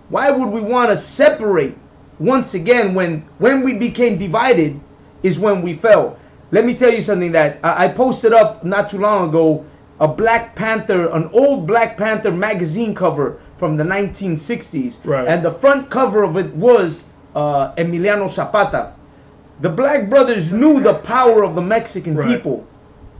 Why would we want to separate once again when we became divided is when we fell? Let me tell you something that I posted up not too long ago, a Black Panther, an old Black Panther magazine cover from the 1960s. Right. And the front cover of it was Emiliano Zapata. The black brothers knew the power of the Mexican people.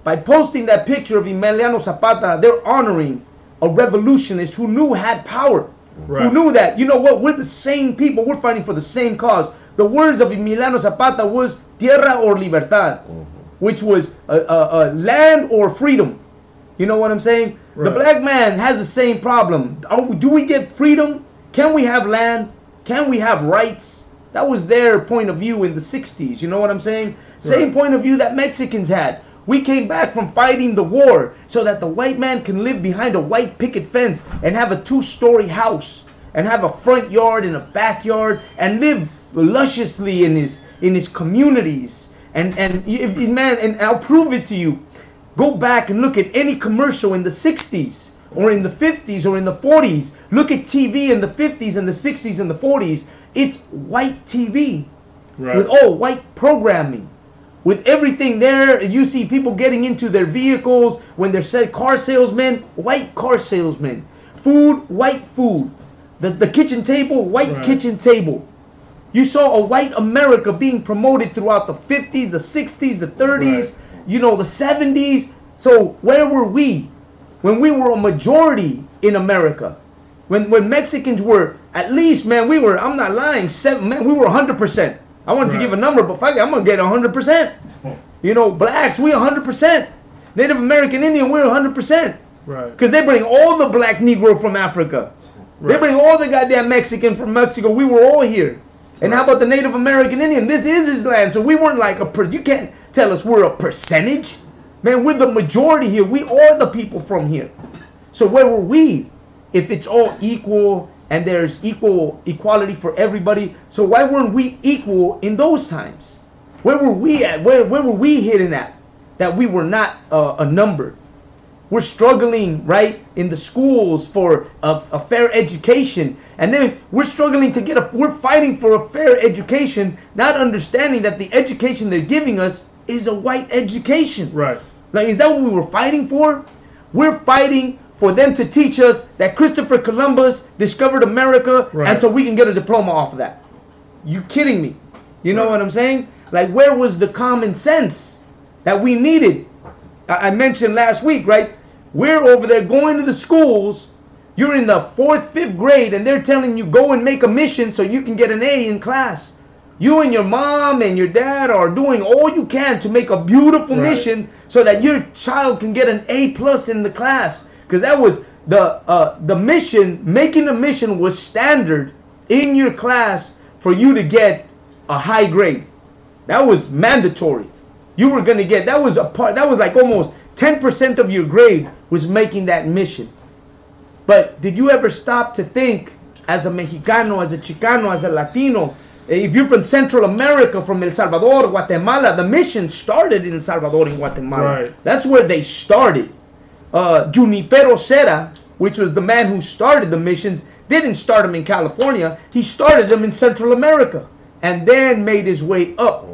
By posting that picture of Emiliano Zapata, they're honoring a revolutionist who knew had power. Who knew that, you know what, we're the same people, we're fighting for the same cause. The words of Emiliano Zapata was tierra or libertad, which was land or freedom. You know what I'm saying? The black man has the same problem. Do we get freedom? Can we have land? Can we have rights? That was their point of view in the 60s. You know what I'm saying? Same point of view that Mexicans had. We came back from fighting the war so that the white man can live behind a white picket fence and have a 2-story house and have a front yard and a backyard and live lusciously in his communities. And I'll prove it to you. Go back and look at any commercial in the 60s or in the 50s or in the 40s. Look at TV in the 50s and the 60s and the 40s. It's white TV with all white programming. With everything there, you see people getting into their vehicles when they're car salesmen, white car salesmen. Food, white food. The kitchen table, white kitchen table. You saw a white America being promoted throughout the 50s, the 60s, the 30s, you know, the 70s. So where were we when we were a majority in America? When Mexicans were, at least, man, we were, I'm not lying, we were 100%. I wanted to give a number, but fuck it, I'm going to get 100%. You know, blacks, we 100%. Native American Indian, we're 100%. Because they bring all the black Negro from Africa. They bring all the goddamn Mexican from Mexico. We were all here. And how about the Native American Indian? This is his land, so we weren't like you can't tell us we're a percentage. Man, we're the majority here. We are the people from here. So where were we? If it's all equal and there's equality for everybody, so why weren't we equal in those times? Where were we at? Where were we hidden at? That we were not a number. We're struggling, right, in the schools for a fair education. And then we're struggling to we're fighting for a fair education, not understanding that the education they're giving us is a white education. Like, is that what we were fighting for? We're fighting for them to teach us that Christopher Columbus discovered America, and so we can get a diploma off of that. You kidding me? You know what I'm saying? Like, where was the common sense that we needed? I mentioned last week, right? We're over there going to the schools. You're in the 4th, 5th grade, and they're telling you go and make a mission so you can get an A in class. You and your mom and your dad are doing all you can to make a beautiful mission so that your child can get an A+ in the class. Because that was the mission. Making a mission was standard in your class for you to get a high grade. That was mandatory. You were gonna get that was like almost 10% of your grade was making that mission. But did you ever stop to think, as a Mexicano, as a Chicano, as a Latino, if you're from Central America, from El Salvador, Guatemala, the mission started in El Salvador and Guatemala. That's where they started. Junipero Serra, which was the man who started the missions, didn't start them in California. He started them in Central America and then made his way up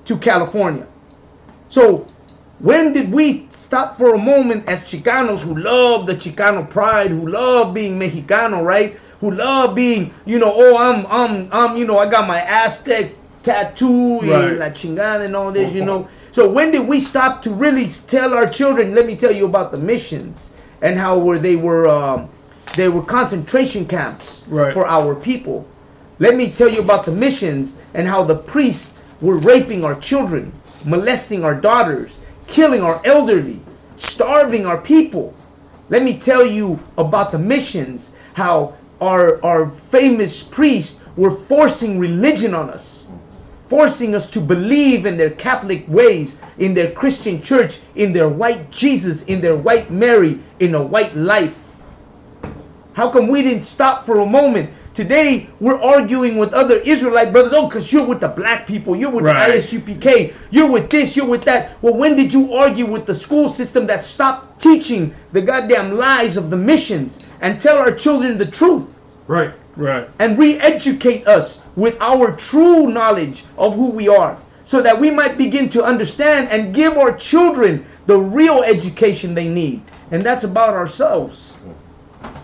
to California. So when did we stop for a moment as Chicanos who love the Chicano pride, who love being Mexicano, right? Who love being, you know, oh, I'm you know, I got my Aztec tattoo, la chingada and all this, you know. So when did we stop to really tell our children, let me tell you about the missions and how they were concentration camps for our people. Let me tell you about the missions and how the priests were raping our children, molesting our daughters, killing our elderly, starving our people. Let me tell you about the missions, how our famous priests were forcing religion on us, forcing us to believe in their Catholic ways, in their Christian church, in their white Jesus, in their white Mary, in a white life. How come we didn't stop for a moment? Today, we're arguing with other Israelite brothers. Oh, because you're with the black people. You're with the I.S.U.P.K. You're with this, you're with that. Well, when did you argue with the school system that stopped teaching the goddamn lies of the missions and tell our children the truth? Right, right. And re-educate us with our true knowledge of who we are, so that we might begin to understand and give our children the real education they need. And that's about ourselves.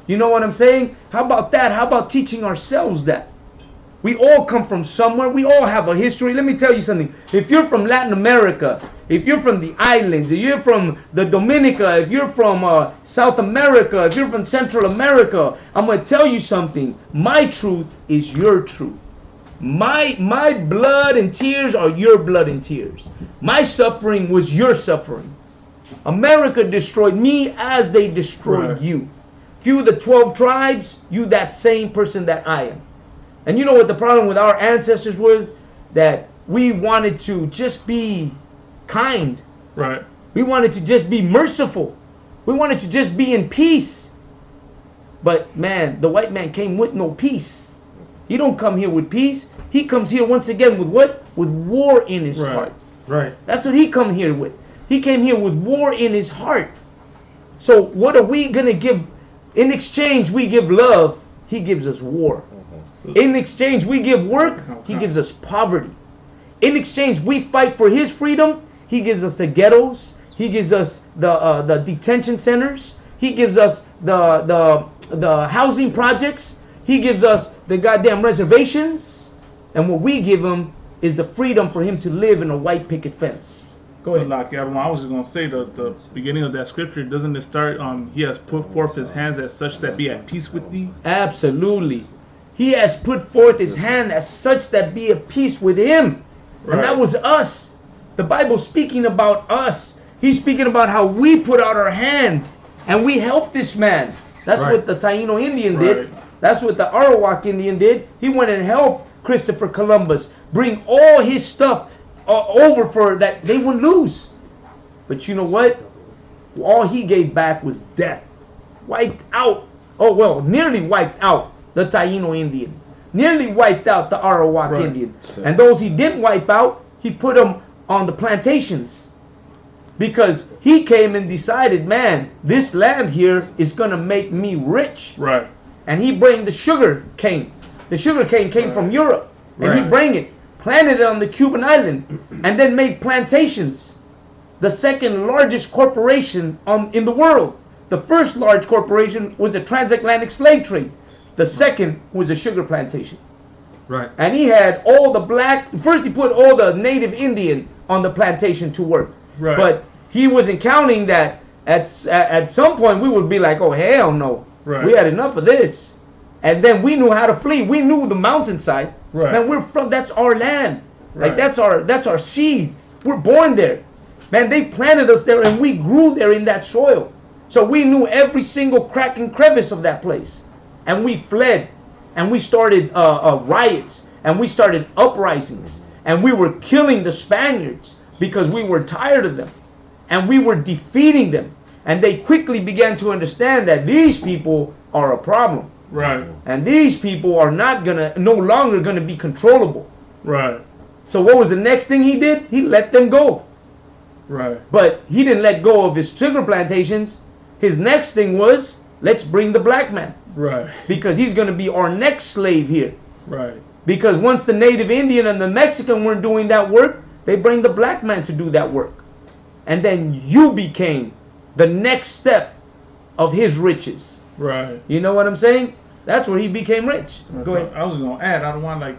You know what I'm saying? How about that? How about teaching ourselves that? We all come from somewhere. We all have a history. Let me tell you something. If you're from Latin America, if you're from the islands, if you're from the Dominica, if you're from South America, if you're from Central America, I'm going to tell you something. My truth is your truth. My blood and tears are your blood and tears. My suffering was your suffering. America destroyed me as they destroyed you. If you were the 12 tribes, you that same person that I am. And you know what the problem with our ancestors was? That we wanted to just be kind. Right. We wanted to just be merciful. We wanted to just be in peace. But man, the white man came with no peace. He don't come here with peace. He comes here once again with what? With war in his heart. Right. That's what he come here with. He came here with war in his heart. So what are we going to give? In exchange, we give love. He gives us war. In exchange, we give work. He gives us poverty. In exchange, we fight for his freedom. He gives us the ghettos. He gives us the detention centers. He gives us the housing projects. He gives us the goddamn reservations. And what we give him is the freedom for him to live in a white picket fence. Go ahead. Like, I was just going to say, the beginning of that scripture, doesn't it start, he has put forth his hands as such that be at peace with thee? Absolutely. He has put forth his hand as such that be at peace with him. Right. And that was us. The Bible's speaking about us. He's speaking about how we put out our hand and we helped this man. That's what the Taino Indian did. That's what the Arawak Indian did. He went and helped Christopher Columbus bring all his stuff over for that they wouldn't lose. But you know what? All he gave back was death. Wiped out. Oh, well, nearly wiped out the Taino Indian. Nearly wiped out the Arawak Indian. And those he didn't wipe out, he put them on the plantations. Because he came and decided, man, this land here is going to make me rich. Right. And he bring the sugar cane. The sugar cane came from Europe. And he bring it, planted it on the Cuban island, and then made plantations. The second largest corporation in the world. The first large corporation was the transatlantic slave trade. The second was a sugar plantation. Right. And he had all the black, first he put all the native Indian on the plantation to work. Right. But he wasn't counting that at some point we would be like, oh, hell no. Right. We had enough of this. And then we knew how to flee. We knew the mountainside. Right. Man, we're from, that's our land. Right. Like that's our seed. We're born there. Man, they planted us there and we grew there in that soil. So we knew every single crack and crevice of that place. And we fled. And we started riots. And we started uprisings. And we were killing the Spaniards because we were tired of them. And we were defeating them. And they quickly began to understand that these people are a problem. Right. And these people are no longer gonna be controllable. Right. So what was the next thing he did? He let them go. Right. But he didn't let go of his sugar plantations. His next thing was, let's bring the black man. Right. Because he's gonna be our next slave here. Right. Because once the native Indian and the Mexican weren't doing that work, they bring the black man to do that work. And then you became the next step of his riches. Right. You know what I'm saying? That's where he became rich. Go ahead. I was going to add, I don't want,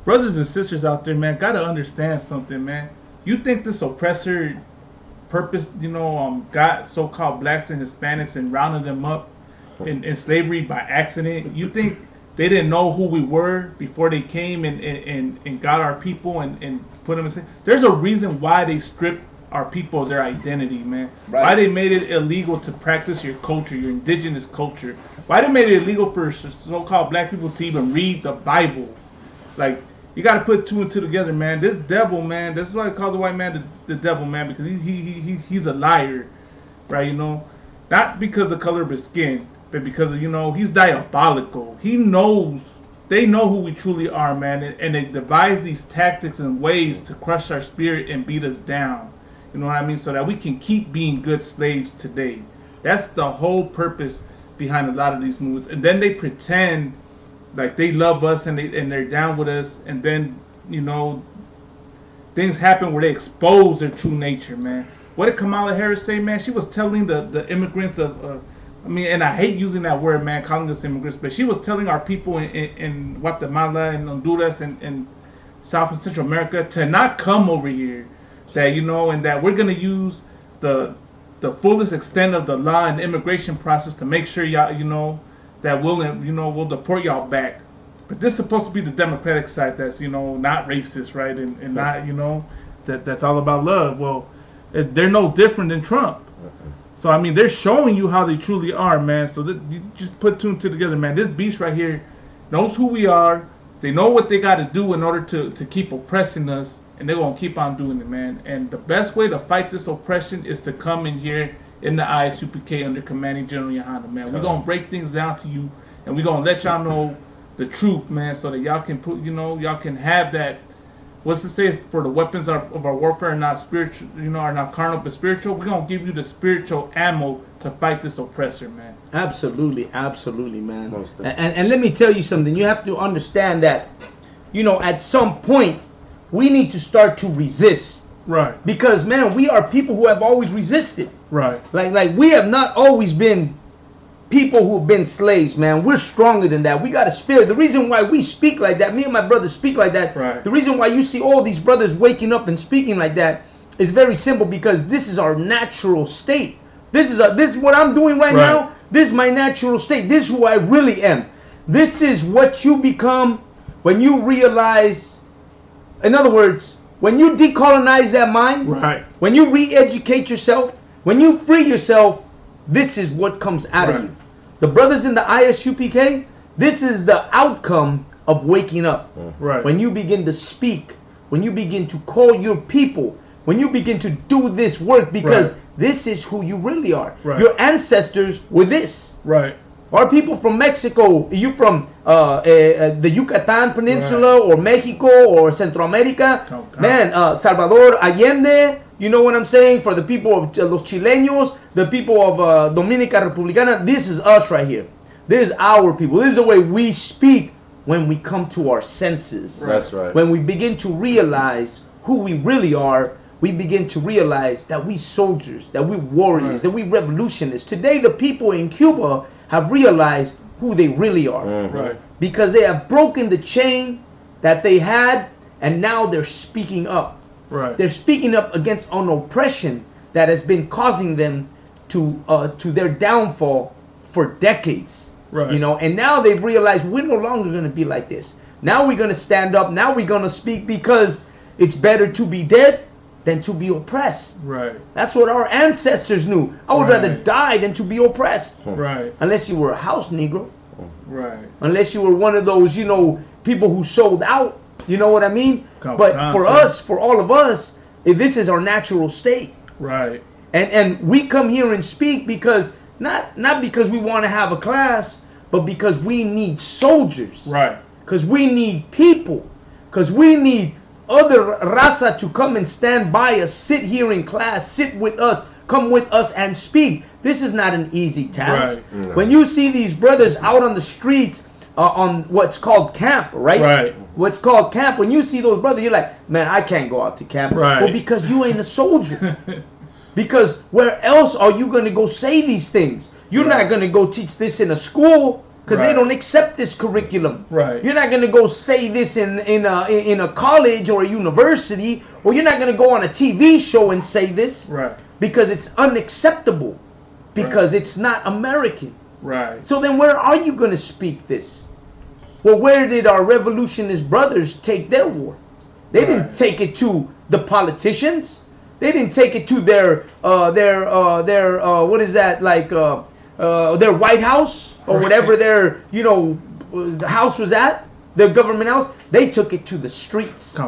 brothers and sisters out there, man, got to understand something, man. You think this oppressor purpose, got so-called blacks and Hispanics and rounded them up in slavery by accident? You think they didn't know who we were before they came and got our people and put them in slavery? There's a reason why they stripped our people of their identity, man. Right. Why they made it illegal to practice your culture, your indigenous culture. Why they made it illegal for so-called black people to even read the Bible. Like, you got to put two and two together, man. This devil, man, that's why I call the white man the devil, man, because he's a liar, right? Not because of the color of his skin, but because of, he's diabolical. They know who we truly are, man, and they devise these tactics and ways to crush our spirit and beat us down. You know what I mean? So that we can keep being good slaves today. That's the whole purpose behind a lot of these moves. And then they pretend like they love us and they're down with us, and then things happen where they expose their true nature, man. What did Kamala Harris say, man? She was telling the immigrants and I hate using that word, man, calling us immigrants, but she was telling our people in Guatemala and Honduras and South and Central America to not come over here, that and that we're gonna use the fullest extent of the law and the immigration process to make sure y'all, that we'll deport y'all back. But this is supposed to be the Democratic side that's not racist, right, and not that's all about love. Well, they're no different than Trump. So I mean, they're showing you how they truly are, man. So you just put two and two together, man. This beast right here knows who we are. They know what they got to do in order to keep oppressing us, and they're gonna keep on doing it, man. And the best way to fight this oppression is to come in here in the I.S.U.P.K under commanding General Yahanna, man. We're gonna break things down to you, and we're gonna let y'all know the truth, man, so that y'all can put, y'all can have that. What's to say, for the weapons of our warfare are not spiritual, are not carnal but spiritual. We're gonna give you the spiritual ammo to fight this oppressor, man. Absolutely, man. And let me tell you something. You have to understand that, at some point, we need to start to resist. Right. Because, man, we are people who have always resisted. Right. Like we have not always been people who've been slaves, man. We're stronger than that. We got a spirit. The reason why we speak like that, me and my brothers speak like that, right. The reason why you see all these brothers waking up and speaking like that is very simple, because this is our natural state. This is what I'm doing right now. This is my natural state. This is who I really am. This is what you become when you realize, in other words, when you decolonize that mind, right. When you re-educate yourself, when you free yourself, this is what comes out of you. The brothers in the I.S.U.P.K, this is the outcome of waking up. Right. When you begin to speak, when you begin to call your people, when you begin to do this work, because this is who you really are. Right. Your ancestors were this. Right. Our people from Mexico, you from the Yucatan Peninsula, or Mexico, or Central America, man, Salvador Allende, you know what I'm saying? For the people of los Chileños, the people of Dominica Republicana, this is us right here. This is our people. This is the way we speak when we come to our senses. That's right. When we begin to realize who we really are, we begin to realize that we soldiers, that we warriors, that we revolutionists. Today, the people in Cuba have realized who they really are. Right. Because they have broken the chain that they had, and now they're speaking up. Right. They're speaking up against an oppression that has been causing them to their downfall for decades. Right. And now they've realized we're no longer going to be like this. Now we're going to stand up. Now we're going to speak, because it's better to be dead than to be oppressed. Right. That's what our ancestors knew. I would rather die than to be oppressed. Right. Unless you were a house Negro. Right. Unless you were one of those, people who sold out. You know what I mean? But for us, for all of us, this is our natural state. Right. And we come here and speak because not because we want to have a class, but because we need soldiers. Right. Because we need people. Because we need other raza to come and stand by us, sit here in class, sit with us, come with us and speak. This is not an easy task. Right. No. When you see these brothers out on the streets, on what's called camp, right? Right. What's called camp. When you see those brothers, you're like, man, I can't go out to camp. Right. Well, because you ain't a soldier. Because where else are you going to go say these things? You're not going to go teach this in a school, because they don't accept this curriculum. Right. You're not going to go say this in a college or a university, or you're not going to go on a TV show and say this. Right. Because it's unacceptable. Because it's not American. Right. So then where are you going to speak this? Well, where did our revolutionist brothers take their war? They didn't take it to the politicians. They didn't take it to their what is that, like their White House or whatever their house was at, their government house. They took it to the streets.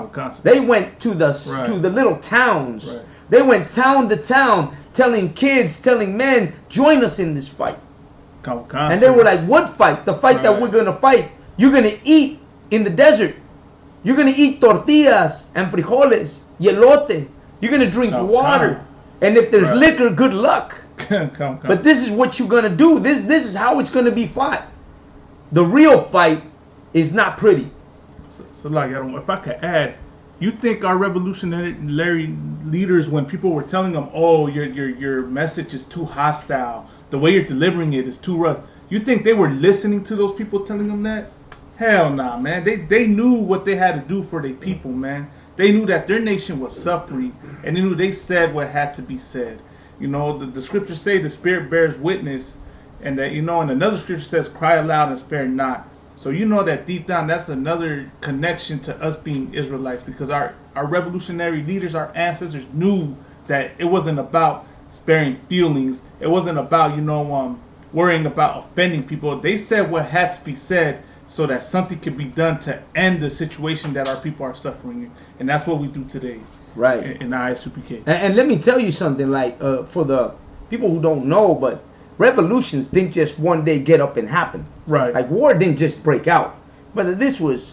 They went to the little towns. Right. They went town to town, telling kids, telling men, join us in this fight. And they were like, what fight? The fight that we're going to fight. You're going to eat in the desert. You're going to eat tortillas and frijoles, elote. You're going to drink water. And if there's liquor, good luck. But this is what you're going to do. This is how it's going to be fought. The real fight is not pretty. So like, if I could add, you think our revolutionary leaders, when people were telling them, "Oh, your message is too hostile, the way you're delivering it is too rough," you think they were listening to those people telling them that? Hell nah, man. They knew what they had to do for their people, man. They knew that their nation was suffering, and they knew they said what had to be said. You know, the scriptures say the Spirit bears witness, and that, you know, and another scripture says, "Cry aloud and spare not." So you know that deep down, that's another connection to us being Israelites, because our revolutionary leaders, our ancestors, knew that it wasn't about sparing feelings. It wasn't about, you know, worrying about offending people. They said what had to be said so that something could be done to end the situation that our people are suffering in. And that's what we do today. Right. In I.S.U.P.K. And let me tell you something, like, for the people who don't know, but revolutions didn't just one day get up and happen. Right. Like, war didn't just break out. But this was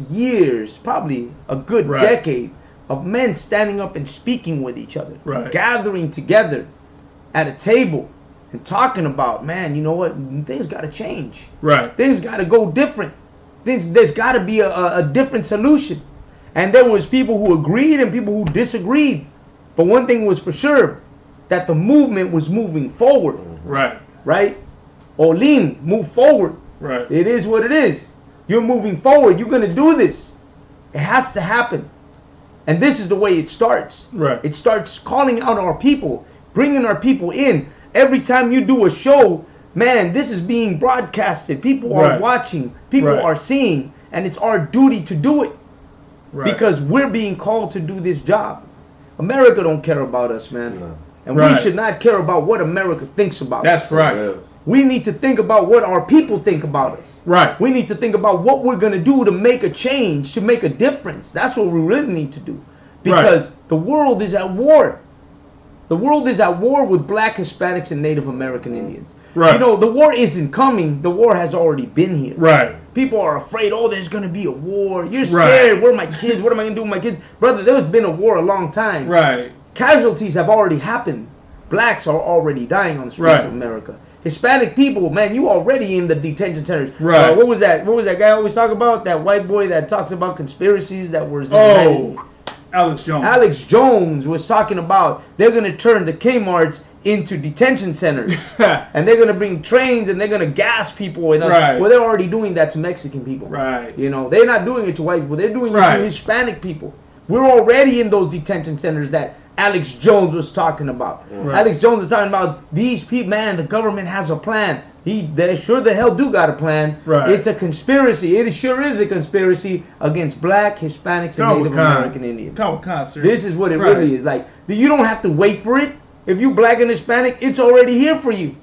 years, probably a good decade of men standing up and speaking with each other. Right. Gathering together at a table and talking about, man, you know what, things got to change. Right. Things got to go different. There's got to be a different solution. And there was people who agreed and people who disagreed. But one thing was for sure, that the movement was moving forward. Right. Right? Olim, move forward. Right. It is what it is. You're moving forward. You're going to do this. It has to happen. And this is the way it starts. Right. It starts calling out our people, bringing our people in. Every time you do a show, man, this is being broadcasted. People are watching. People are seeing. And it's our duty to do it. Right. Because we're being called to do this job. America don't care about us, man. No. And we should not care about what America thinks about us. That's right. We need to think about what our people think about us. Right. We need to think about what we're going to do to make a change, to make a difference. That's what we really need to do. Because the world is at war. The world is at war with black, Hispanics, and Native American Indians. Right. You know, the war isn't coming. The war has already been here. Right. People are afraid, oh, there's going to be a war. You're scared. Where are my kids? What am I going to do with my kids? Brother, there's been a war a long time. Right. Casualties have already happened. Blacks are already dying on the streets of America. Hispanic people, man, you already in the detention centers. Right. What was that guy always talk about? That white boy that talks about conspiracies that were... Alex Jones. Alex Jones was talking about they're going to turn the Kmarts into detention centers. And they're going to bring trains and they're going to gas people. And well, they're already doing that to Mexican people. Right. You know, they're not doing it to white people. They're doing it to Hispanic people. We're already in those detention centers that Alex Jones was talking about. Right. Alex Jones was talking about these people, man, the government has a plan. They sure the hell do got a plan. Right. It's a conspiracy. It sure is a conspiracy against black, Hispanics, and Native American Indians. This is what it really is. Like, you don't have to wait for it. If you black and Hispanic, it's already here for you.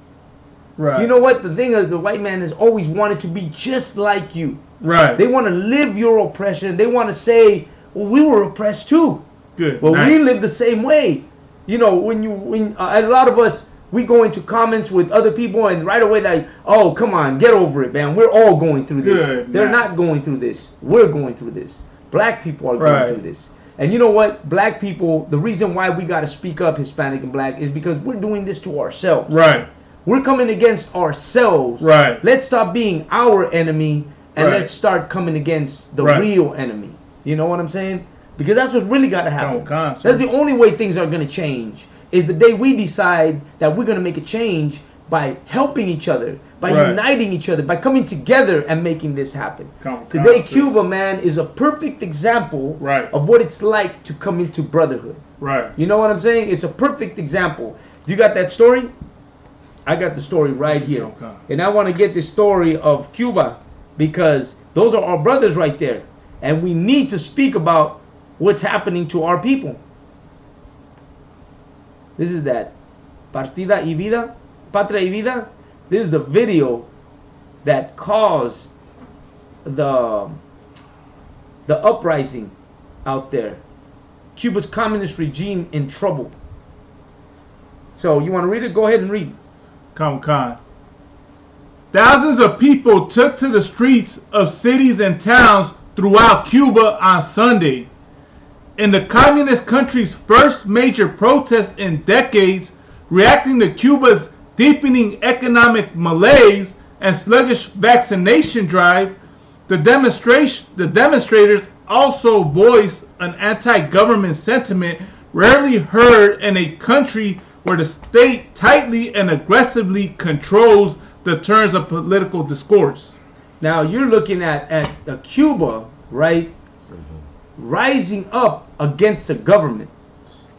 Right. You know what? The thing is, the white man has always wanted to be just like you. Right. They want to live your oppression. They want to say, well, we were oppressed too. Good. Well, we live the same way. You know, when a lot of us, we go into comments with other people and right away like, oh, come on, get over it, man. We're all going through this. They're not going through this. We're going through this. Black people are going through this. And you know what? Black people, the reason why we got to speak up, Hispanic and black, is because we're doing this to ourselves. Right. We're coming against ourselves. Right. Let's stop being our enemy and let's start coming against the real enemy. You know what I'm saying? Because that's what's really got to happen. That's the only way things are going to change, is the day we decide that we're going to make a change by helping each other, by uniting each other, by coming together and making this happen. Today, Cuba, man, is a perfect example of what it's like to come into brotherhood. Right. You know what I'm saying? It's a perfect example. You got that story? I got the story right here. And I want to get the story of Cuba because those are our brothers right there. And we need to speak about what's happening to our people. This is that Partida y Vida, Patria y Vida. This is the video that caused the uprising out there. Cuba's communist regime in trouble. So you want to read it? Go ahead and read. Thousands of people took to the streets of cities and towns throughout Cuba on Sunday. In the communist country's first major protest in decades, reacting to Cuba's deepening economic malaise and sluggish vaccination drive, The demonstrators also voiced an anti-government sentiment rarely heard in a country where the state tightly and aggressively controls the terms of political discourse. Now you're looking at Cuba, right, rising up against the government.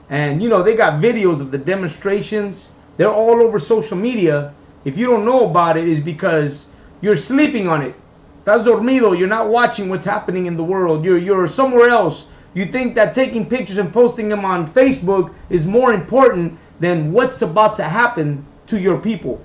And, you know, they got videos of the demonstrations. They're all over social media. If you don't know about it, it's because you're sleeping on it. Estás dormido. You're not watching what's happening in the world. You're somewhere else. You think that taking pictures and posting them on Facebook is more important than what's about to happen to your people,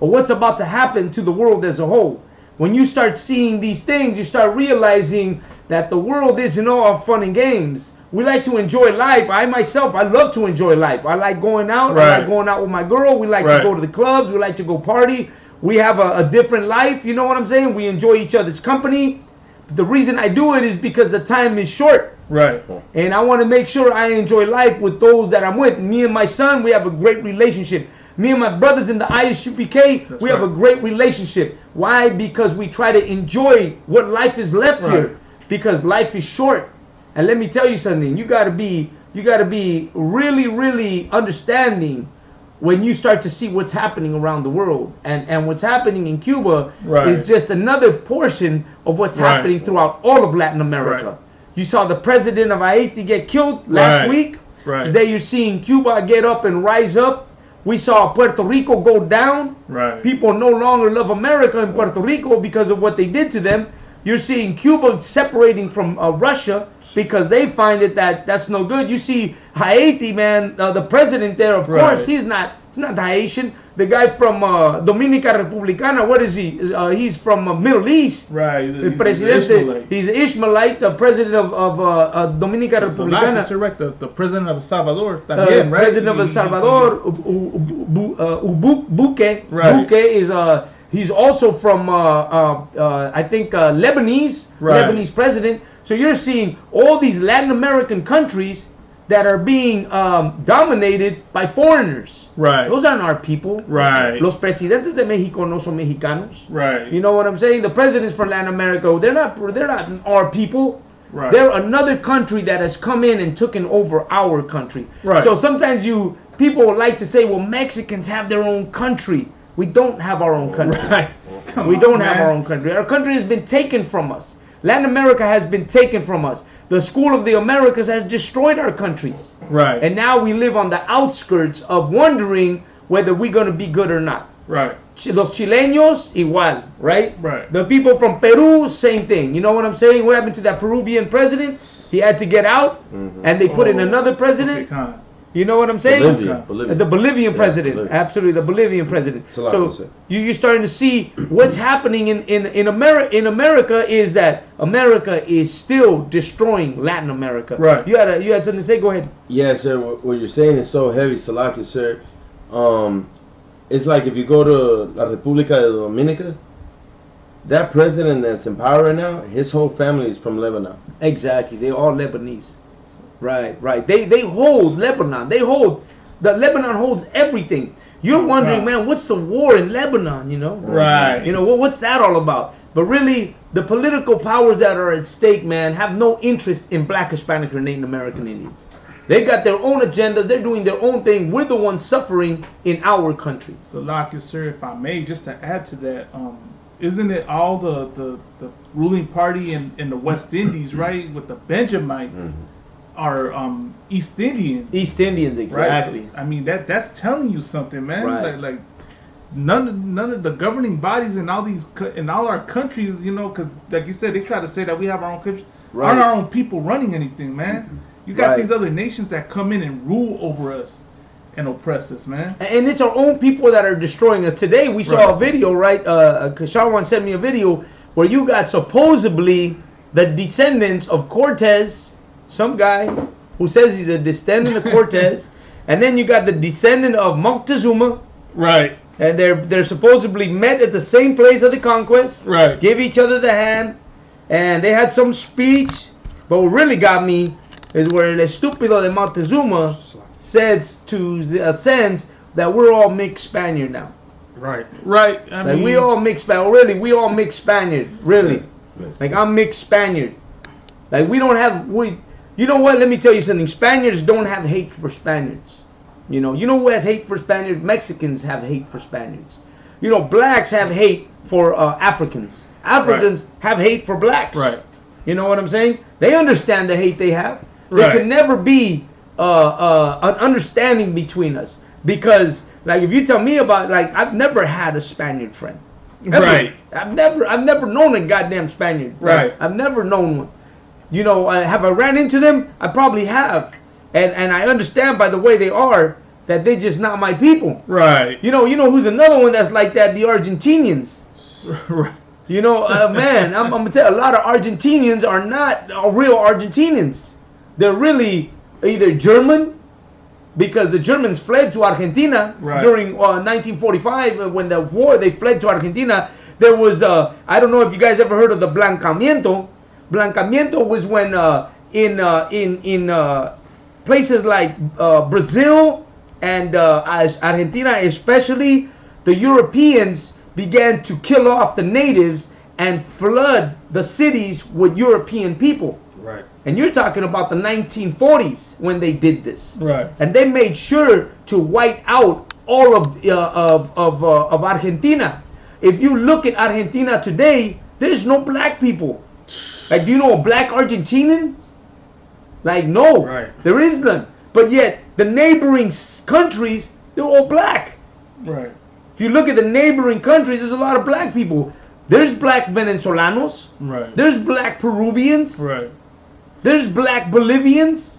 or what's about to happen to the world as a whole. When you start seeing these things, you start realizing that the world isn't all fun and games. We like to enjoy life. I myself, I love to enjoy life. I like going out. Right. I like going out with my girl. We like to go to the clubs. We like to go party. We have a different life. You know what I'm saying? We enjoy each other's company. But the reason I do it is because the time is short. Right. And I want to make sure I enjoy life with those that I'm with. Me and my son, we have a great relationship. Me and my brothers in the I.S.U.P.K, we have a great relationship. Why? Because we try to enjoy what life is left here. Because life is short. And let me tell you something. You gotta be really, really understanding when you start to see what's happening around the world. And what's happening in Cuba is just another portion of what's happening throughout all of Latin America. You saw the president of Haiti get killed last week. Today you're seeing Cuba get up and rise up. We saw Puerto Rico go down. People no longer love America in Puerto Rico because of what they did to them. You're seeing Cuba separating from Russia because they find it that's no good. You see Haiti, man, the president there, of course, he's not Haitian. The guy from Dominica Republicana, what is he? He's from Middle East. El presidente, he's Ishmaelite, the president of Dominica Republicana. The president of El Salvador, también, right? President of El Salvador, I.S.U.P.K. Buke is he's also from I think Lebanese, Lebanese president. So you're seeing all these Latin American countries that are being dominated by foreigners. Those aren't our people. Los presidentes de México no son mexicanos. You know what I'm saying? The presidents for Latin America, they're not our people. They're another country that has come in and taken over our country. So sometimes people like to say, well, Mexicans have their own country. We don't have our own country. We don't have our own country. Our country has been taken from us. Latin America has been taken from us. The School of the Americas has destroyed our countries. And now we live on the outskirts of wondering whether we're going to be good or not. Los chileños, igual, The people from Peru, same thing. You know what I'm saying? What happened to that Peruvian president? He had to get out, and they put in another president. You know what I'm saying? Bolivia. The Bolivian president. Bolivia. Absolutely, the Bolivian president. So you're starting to see what's happening in America. In America is that America is still destroying Latin America. You had something to say? Go ahead. Yeah, sir. What you're saying is so heavy, Salaki, sir. It's like if you go to La República de Dominica, that president that's in power right now, his whole family is from Lebanon. Exactly. They're all Lebanese. Right. They hold Lebanon. Lebanon holds everything. You're wondering, man, what's the war in Lebanon? You know. You know what's that all about? But really, the political powers that are at stake, man, have no interest in Black, Hispanic, or Native American Indians. They got their own agendas. They're doing their own thing. We're the ones suffering in our country. So, Locke, sir, if I may, just to add to that, isn't it all the ruling party in the West Indies, right, with the Benjamites? Are East Indians. East Indians, exactly. So, I mean that's telling you something, man. Like none of the governing bodies in all our countries, you know, because like you said, they try to say that we have our own country, aren't our own people running anything, man. You got these other nations that come in and rule over us and oppress us, man. And it's our own people that are destroying us. Today we saw a video, Kashawan sent me a video where you got supposedly the descendants of Cortez. Some guy who says he's a descendant of Cortez, and then you got the descendant of Moctezuma, and they're supposedly met at the same place of the conquest, give each other the hand, and they had some speech. But what really got me is where el estúpido de Moctezuma says to the sense that we're all mixed Spaniard now. I mean, we all mixed Spaniard. Really, we all mixed Spaniard. Really. Like I'm mixed Spaniard. Like we don't have you know what? Let me tell you something. Spaniards don't have hate for Spaniards. You know who has hate for Spaniards? Mexicans have hate for Spaniards. You know, blacks have hate for Africans. Africans have hate for blacks. Right. You know what I'm saying? They understand the hate they have. Right. There can never be an understanding between us, because like if you tell me about, like, I've never had a Spaniard friend. Ever. Right. I've never known a goddamn Spaniard. Right. I've never known one. You know, have I ran into them? I probably have. And I understand by the way they are that they're just not my people. Right. You know who's another one that's like that? The Argentinians. Right. You know, man, I'm gonna tell you, a lot of Argentinians are not real Argentinians. They're really either German, because the Germans fled to Argentina during 1945 when the war. They fled to Argentina. There was I don't know if you guys ever heard of the Blancamiento. Blancamiento was when in places like Brazil and Argentina especially, the Europeans began to kill off the natives and flood the cities with European people. Right. And you're talking about the 1940s when they did this. Right. And they made sure to wipe out all of Argentina. If you look at Argentina today, there's no black people. Like, do you know a black Argentinian? Like, no. Right. There is none. But yet, the neighboring countries, they're all black. Right. If you look at the neighboring countries, there's a lot of black people. There's black Venezolanos. Right. There's black Peruvians. Right. There's black Bolivians.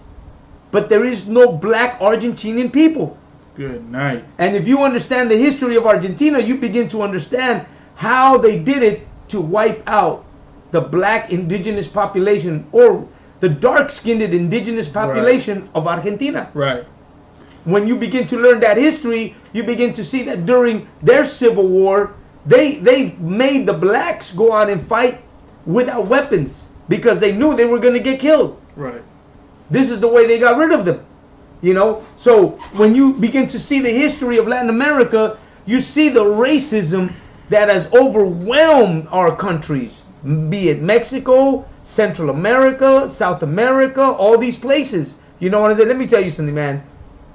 But there is no black Argentinian people. Good night. And if you understand the history of Argentina, you begin to understand how they did it to wipe out the black indigenous population, or the dark-skinned indigenous population of Argentina. Right. When you begin to learn that history, you begin to see that during their civil war, they made the blacks go out and fight without weapons because they knew they were going to get killed. Right. This is the way they got rid of them. You know, so when you begin to see the history of Latin America, you see the racism that has overwhelmed our countries, be it Mexico, Central America, South America, all these places. You know what I'm saying? Let me tell you something, man.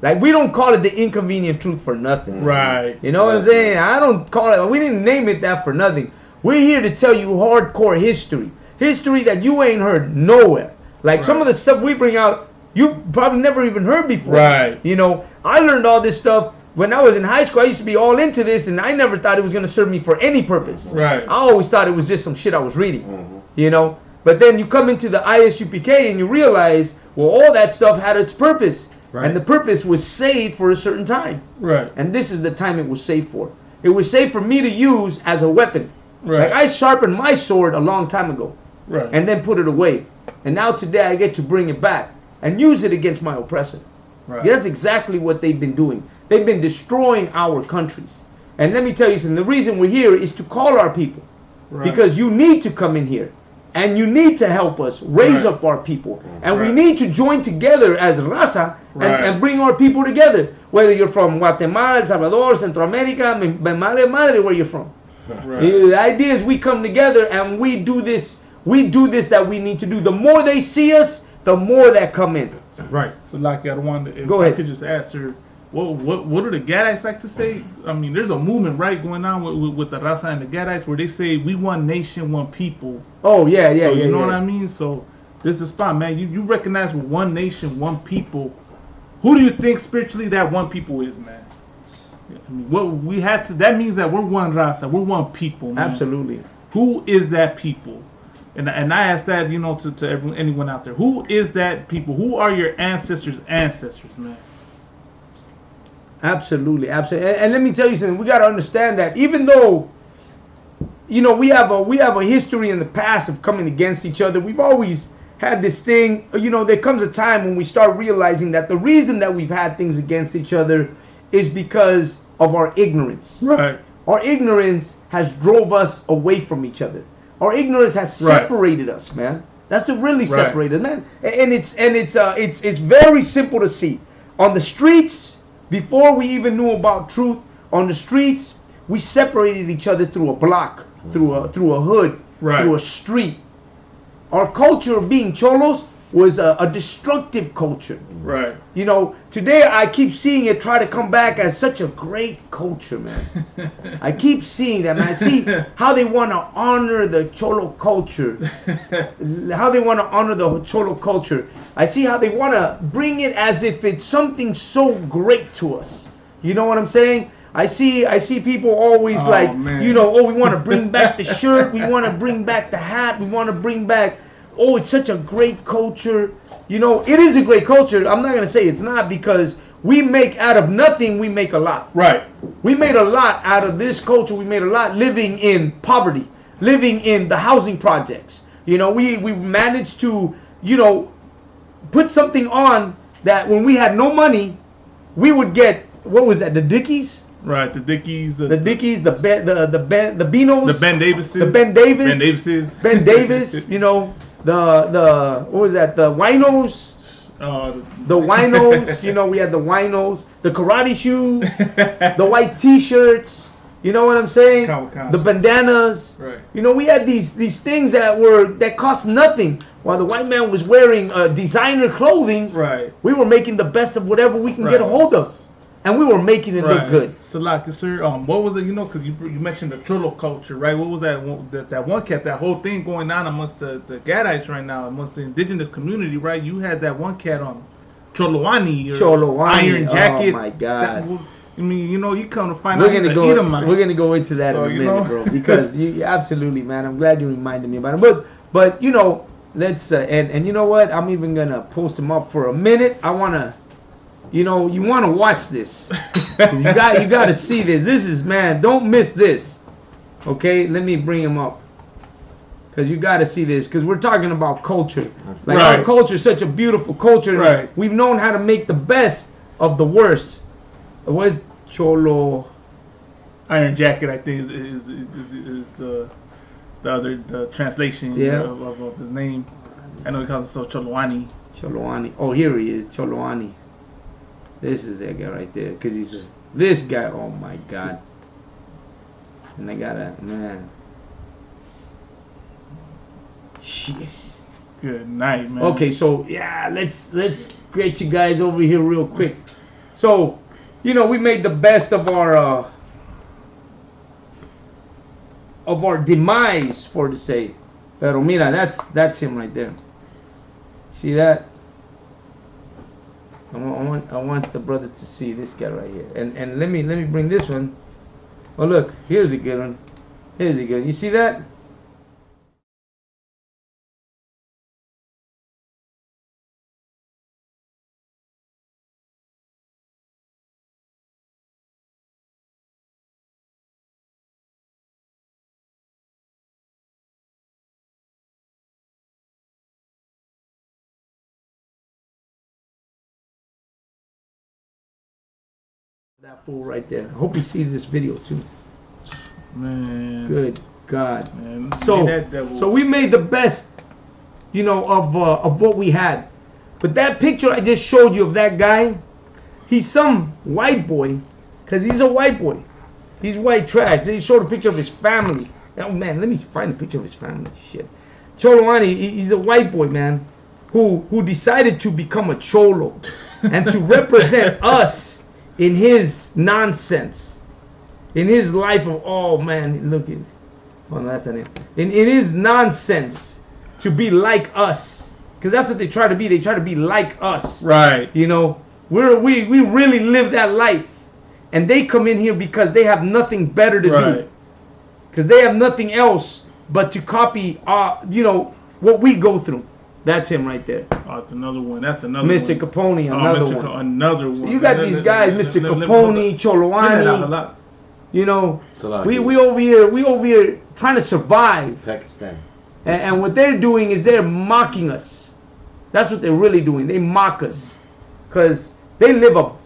Like, we don't call it the inconvenient truth for nothing. Right. You know what I'm saying? I don't call it, we didn't name it that for nothing. We're here to tell you hardcore history. History that you ain't heard nowhere. Like some of the stuff we bring out, you probably never even heard before. Right. You know, I learned all this stuff when I was in high school. I used to be all into this, and I never thought it was going to serve me for any purpose. Right. I always thought it was just some shit I was reading. You know? But then you come into the I.S.U.P.K. and you realize, well, all that stuff had its purpose. Right. And the purpose was saved for a certain time. Right. And this is the time it was saved for. It was saved for me to use as a weapon. Right. Like, I sharpened my sword a long time ago. Right. And then put it away. And now today I get to bring it back and use it against my oppressor. Right. That's exactly what they've been doing. They've been destroying our countries. And let me tell you something. The reason we're here is to call our people. Right. Because you need to come in here. And you need to help us raise up our people. And we need to join together as raza and bring our people together. Whether you're from Guatemala, El Salvador, Central America, madre where you're from. Right. The idea is we come together and we do this. We do this that we need to do. The more they see us, the more that come in. Right. So, like, I wonder if Go ahead. I could just ask her, what do the Gadites like to say? I mean, there's a movement going on with the Raza and the Gadites where they say we one nation, one people. Oh yeah. So you know what I mean? So this is the spot, man. You recognize with one nation, one people. Who do you think spiritually that one people is, man? I mean, what we had to. That means that we're one Raza, we're one people, man. Absolutely. Who is that people? And I ask that, you know, to anyone out there. Who is that people? Who are your ancestors' ancestors, man? Absolutely. And let me tell you something. We got to understand that even though, you know, we have a history in the past of coming against each other, we've always had this thing. You know, there comes a time when we start realizing that the reason that we've had things against each other is because of our ignorance. Right. Our ignorance has drove us away from each other. Our ignorance has separated us, man. That's what really separated, man. And it's very simple to see. On the streets, before we even knew about truth, on the streets, we separated each other through a block, through a hood. through a street. Our culture of being cholos was a destructive culture. Right. You know, today I keep seeing it try to come back as such a great culture, man. I keep seeing that, man. I see how they want to honor the cholo culture. How they want to honor the cholo culture. I see how they want to bring it as if it's something so great to us. You know what I'm saying? I see people always man. you know, we want to bring back the shirt, we want to bring back the hat, we want to bring back, it's such a great culture. You know, it is a great culture. I'm not going to say it's not, because we make out of nothing, we make a lot. Right. We made a lot out of this culture. We made a lot living in poverty, living in the housing projects. You know, we managed to, you know, put something on that when we had no money, we would get, what was that, the Dickies? Right, the Dickies, the Dickies, the Beanos, the Ben Davises, Ben Davis, you know, the what was that, the Winos, the Winos, you know, we had the Winos, the karate shoes, the white T-shirts, you know what I'm saying, the bandanas, right. You know, we had these things that cost nothing, while the white man was wearing designer clothing. Right. We were making the best of whatever we can get a hold of. And we were making it look good. So, like, sir, what was it? You know, because you mentioned the cholo culture, right? What was that one cat? That whole thing going on amongst the Gadites right now, amongst the indigenous community, right? You had that one cat on Choloani, iron jacket. Oh my God! I mean, you know, you come to find out he's an Edomite. We're gonna go into that in a minute, bro. Because you absolutely, man. I'm glad you reminded me about it. But you know, let's and you know what? I'm even gonna post them up for a minute. I wanna. You know, you want to watch this. You got to see this. This is, man, don't miss this. Okay, let me bring him up. Because you got to see this. Because we're talking about culture. Like, our culture is such a beautiful culture. Right. We've known how to make the best of the worst. What is Cholo? Iron jacket, I think, is the other translation of his name. I know he calls himself Choloani. Choloani. Oh, here he is, Choloani. This is that guy right there, because he's this guy. Oh my God! And I gotta, man. Jeez. Good night, man. Okay, so yeah, let's get you guys over here real quick. So, you know, we made the best of our demise, for to say. Pero mira, that's him right there. See that? I want the brothers to see this guy right here. And let me bring this one. Oh look, here's a good one. Here's a good one. You see that? That fool right there. I hope he sees this video too. Man. Good God. Man. So we made the best, you know, of what we had. But that picture I just showed you of that guy, he's some white boy, because he's a white boy. He's white trash. Then he showed a picture of his family. Oh man, let me find a picture of his family. Shit. Choloani, he's a white boy, man, who decided to become a cholo and to represent us in his nonsense, in his life of, oh man, look at, oh no, that's not it. In his nonsense, to be like us, because that's what they try to be. They try to be like us, right? You know, we really live that life, and they come in here because they have nothing better to do, because they have nothing else but to copy, you know, what we go through. That's him right there. Oh, it's another one. That's another Mr. one. Capone, another one. Another one. So you got these guys, Mr. Capone, Choloani. You know, we over here trying to survive. Pakistan. And what they're doing is they're mocking us. That's what they're really doing. They mock us, cause they live a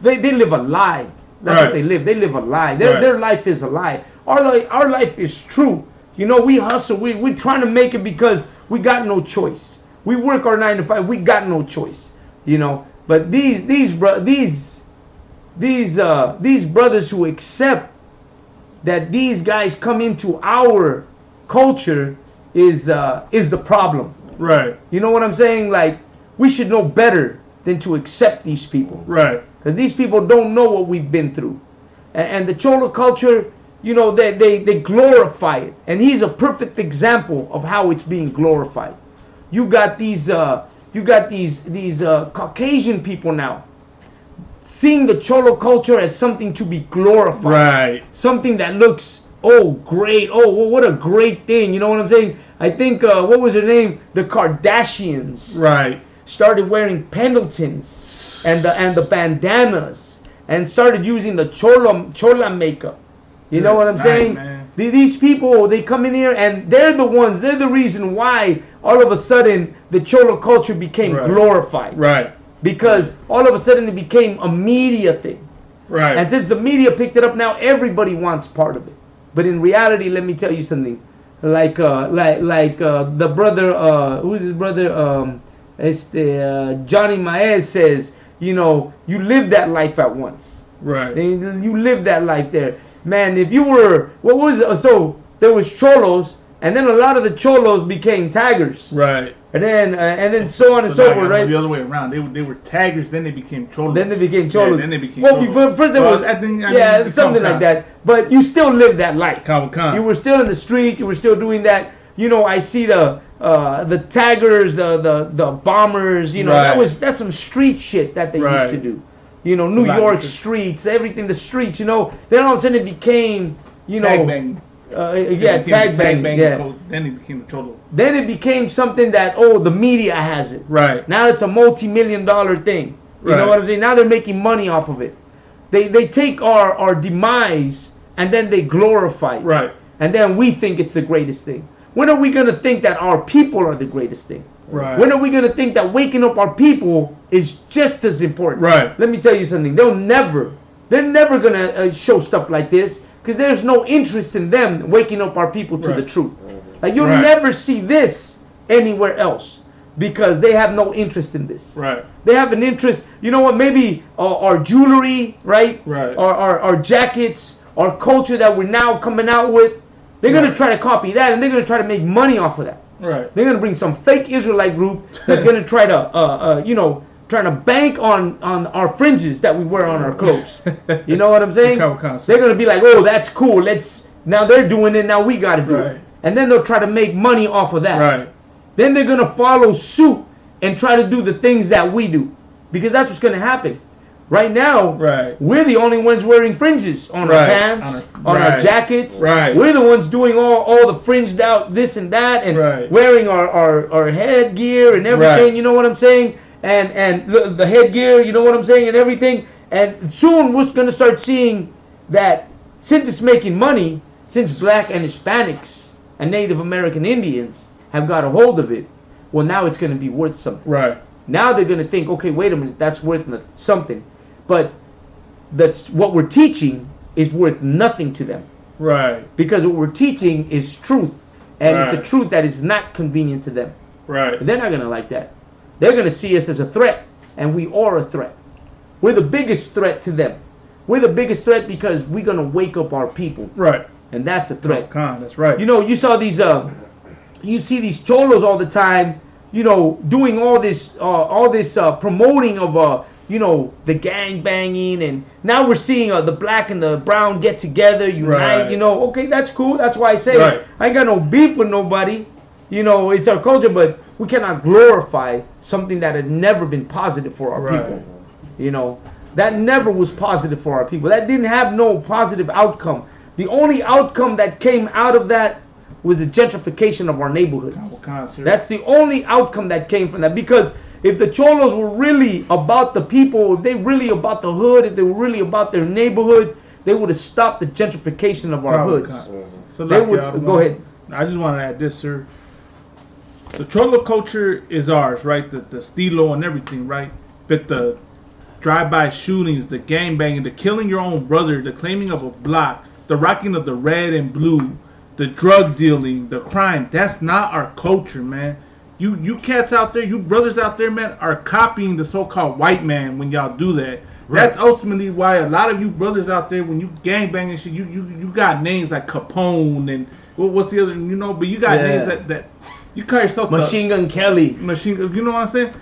lie. That's what they live. They live a lie. Their life is a lie. Our life is true. You know, we hustle. We're trying to make it because we got no choice. We work our 9 to 5. We got no choice, you know. But these brothers who accept that these guys come into our culture is the problem. Right. You know what I'm saying? Like, we should know better than to accept these people. Right. Because these people don't know what we've been through. And the Cholo culture, you know, they glorify it. And he's a perfect example of how it's being glorified. You got these Caucasian people now seeing the Cholo culture as something to be glorified. Right. Something that looks, oh, great. Oh, what a great thing. You know what I'm saying? I think, what was her name? The Kardashians. Right. Started wearing Pendletons and the bandanas and started using the chola makeup. You know what I'm saying? Man. These people, they come in here and they're the reason why all of a sudden the Cholo culture became glorified. Right. Because all of a sudden it became a media thing. Right. And since the media picked it up, now everybody wants part of it. But in reality, let me tell you something. Like the brother, who is his brother? Johnny Maez says, you know, you live that life at once. Right. You live that life there. Man, if you were, what was it? So there was cholos, and then a lot of the cholos became taggers. Right. And then so on and so forth, right? The other way around. They were taggers, then they became cholos. Then they became cholos. Yeah, then they became cholos. First there was, something like that. But you still lived that life. You were still in the street. You were still doing that. You know, I see the taggers, the bombers. You know, that's some street shit that they used to do. You know, New York streets, everything, the streets. You know, then all of a sudden it became, you know, tag banging. Tag banging. Yeah. Then it became a cholo. Then it became something that, oh, the media has it. Right. Now it's a multi-million-dollar thing. You know what I'm saying? Now they're making money off of it. They take our demise and then they glorify it. Right. And then we think it's the greatest thing. When are we going to think that our people are the greatest thing? Right. When are we going to think that waking up our people is just as important? Right. Let me tell you something. They're never going to show stuff like this because there's no interest in them waking up our people to the truth. Like, you'll never see this anywhere else because they have no interest in this. Right. They have an interest. You know what? Maybe our jewelry, right? Right. Our jackets, our culture that we're now coming out with. They're going to try to copy that, and they're going to try to make money off of that. Right. They're going to bring some fake Israelite group that's going to try to, trying to bank on our fringes that we wear on our clothes. You know what I'm saying? They're going to be like, oh, that's cool. Now they're doing it. Now we got to do it. And then they'll try to make money off of that. Right. Then they're going to follow suit and try to do the things that we do. Because that's what's going to happen. Right now, we're the only ones wearing fringes on our pants, on our jackets. Right. We're the ones doing all the fringed out this and that and wearing our headgear and everything. Right. You know what I'm saying? And the headgear, you know what I'm saying, and everything. And soon we're going to start seeing that since it's making money, since black and Hispanics and Native American Indians have got a hold of it, well, now it's going to be worth something. Right. Now they're going to think, okay, wait a minute, that's worth something. But that's what we're teaching is worth nothing to them. Right. Because what we're teaching is truth. And it's a truth that is not convenient to them. Right. But they're not going to like that. They're going to see us as a threat. And we are a threat. We're the biggest threat to them. We're the biggest threat because we're going to wake up our people. Right. And that's a threat. That's right. You know, you saw these, you see these cholos all the time, you know, doing all this promoting of, you know, the gang banging, and now we're seeing the black and the brown get together, unite. You know, okay, that's cool. That's why I say I ain't got no beef with nobody. You know, it's our culture, but we cannot glorify something that had never been positive for our people. You know, that never was positive for our people. That didn't have no positive outcome. The only outcome that came out of that was the gentrification of our neighborhoods. That's the only outcome that came from that. Because if the cholos were really about the people, if they really about the hood, if they were really about their neighborhood, they would have stopped the gentrification of our hoods. So they would, go ahead. I just want to add this, sir. The cholo culture is ours, right? The stilo and everything, right? But the drive-by shootings, the gang banging, the killing your own brother, the claiming of a block, the rocking of the red and blue, the drug dealing, the crime, that's not our culture, man. You cats out there, you brothers out there, man, are copying the so-called white man when y'all do that. That's ultimately why a lot of you brothers out there, when you gangbang and shit, you got names like Capone and what's the other, you know, but you got names that you call yourself Machine Gun Kelly. Machine Gun, you know what I'm saying?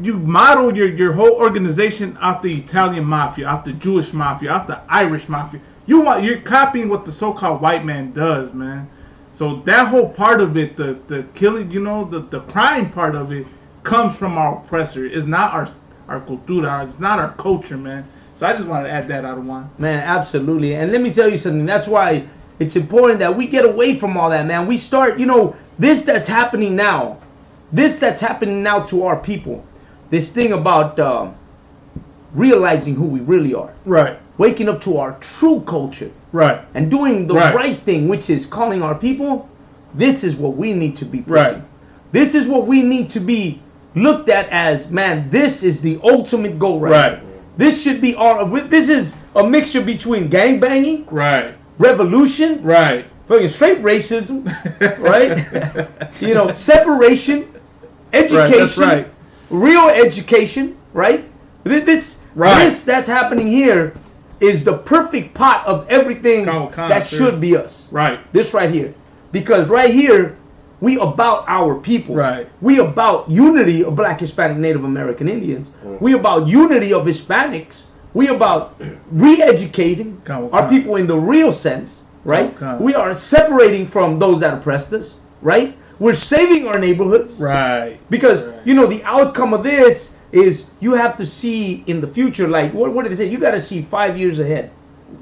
You model your whole organization off the Italian mafia, off the Jewish mafia, off the Irish mafia. You're copying what the so-called white man does, man. So that whole part of it, the killing, you know, the crime part of it comes from our oppressor. It's not our cultura. It's not our culture, man. So I just wanted to add that out of one. Man, absolutely. And let me tell you something. That's why it's important that we get away from all that, man. We start, you know, this that's happening now to our people. This thing about realizing who we really are. Right. Waking up to our true culture. Right. And doing the right thing, which is calling our people. This is what we need to be pushing. Right. This is what we need to be looked at as, man, this is the ultimate goal right now. This should be this is a mixture between gangbanging, right, revolution, right, fucking straight racism, right? You know, separation, education, real education, right? This that's happening here is the perfect pot of everything that should be us. Right. This right here. Because right here, we about our people. Right. We about unity of Black, Hispanic, Native American Indians. We about unity of Hispanics. We about re-educating our people in the real sense, right? We are separating from those that oppressed us, right? We're saving our neighborhoods. Right. Because, you know, the outcome of this is you have to see in the future, like, what did they say? You got to see 5 years ahead.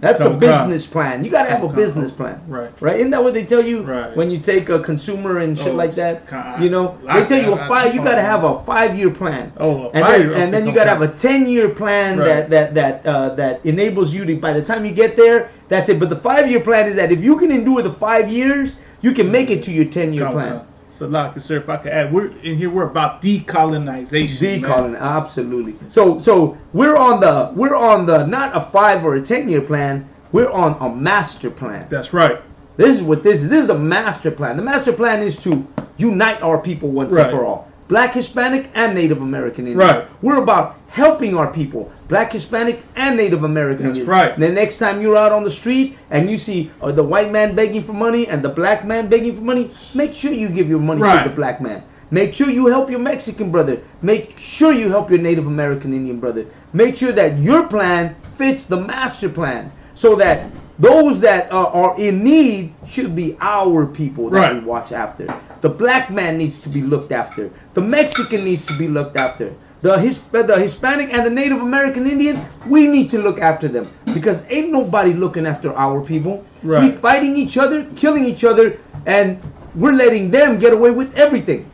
That's the business plan. You got to have a business plan. Right. Right? Isn't that what they tell you when you take a consumer and shit like that? You know, they tell you you got to have a 5-year plan. And then you got to have a 10-year plan that enables you to, by the time you get there, that's it. But the 5-year plan is that if you can endure the 5 years, you can make it to your 10-year plan. So, like, sir, if I could add, we're about decolonization. Absolutely. So we're on the not a 5 or a 10-year plan. We're on a master plan. That's right. This is what this is. This is the master plan. The master plan is to unite our people once and for all. Black, Hispanic, and Native American Indian. Right. We're about helping our people, Black, Hispanic, and Native American Indian. That's right. And the next time you're out on the street and you see the white man begging for money and the black man begging for money, make sure you give your money to the black man. Make sure you help your Mexican brother. Make sure you help your Native American Indian brother. Make sure that your plan fits the master plan, so that those that are in need should be our people that we watch after. The black man needs to be looked after. The Mexican needs to be looked after. The Hispanic and the Native American Indian, we need to look after them. Because ain't nobody looking after our people. Right. We fighting each other, killing each other, and we're letting them get away with everything.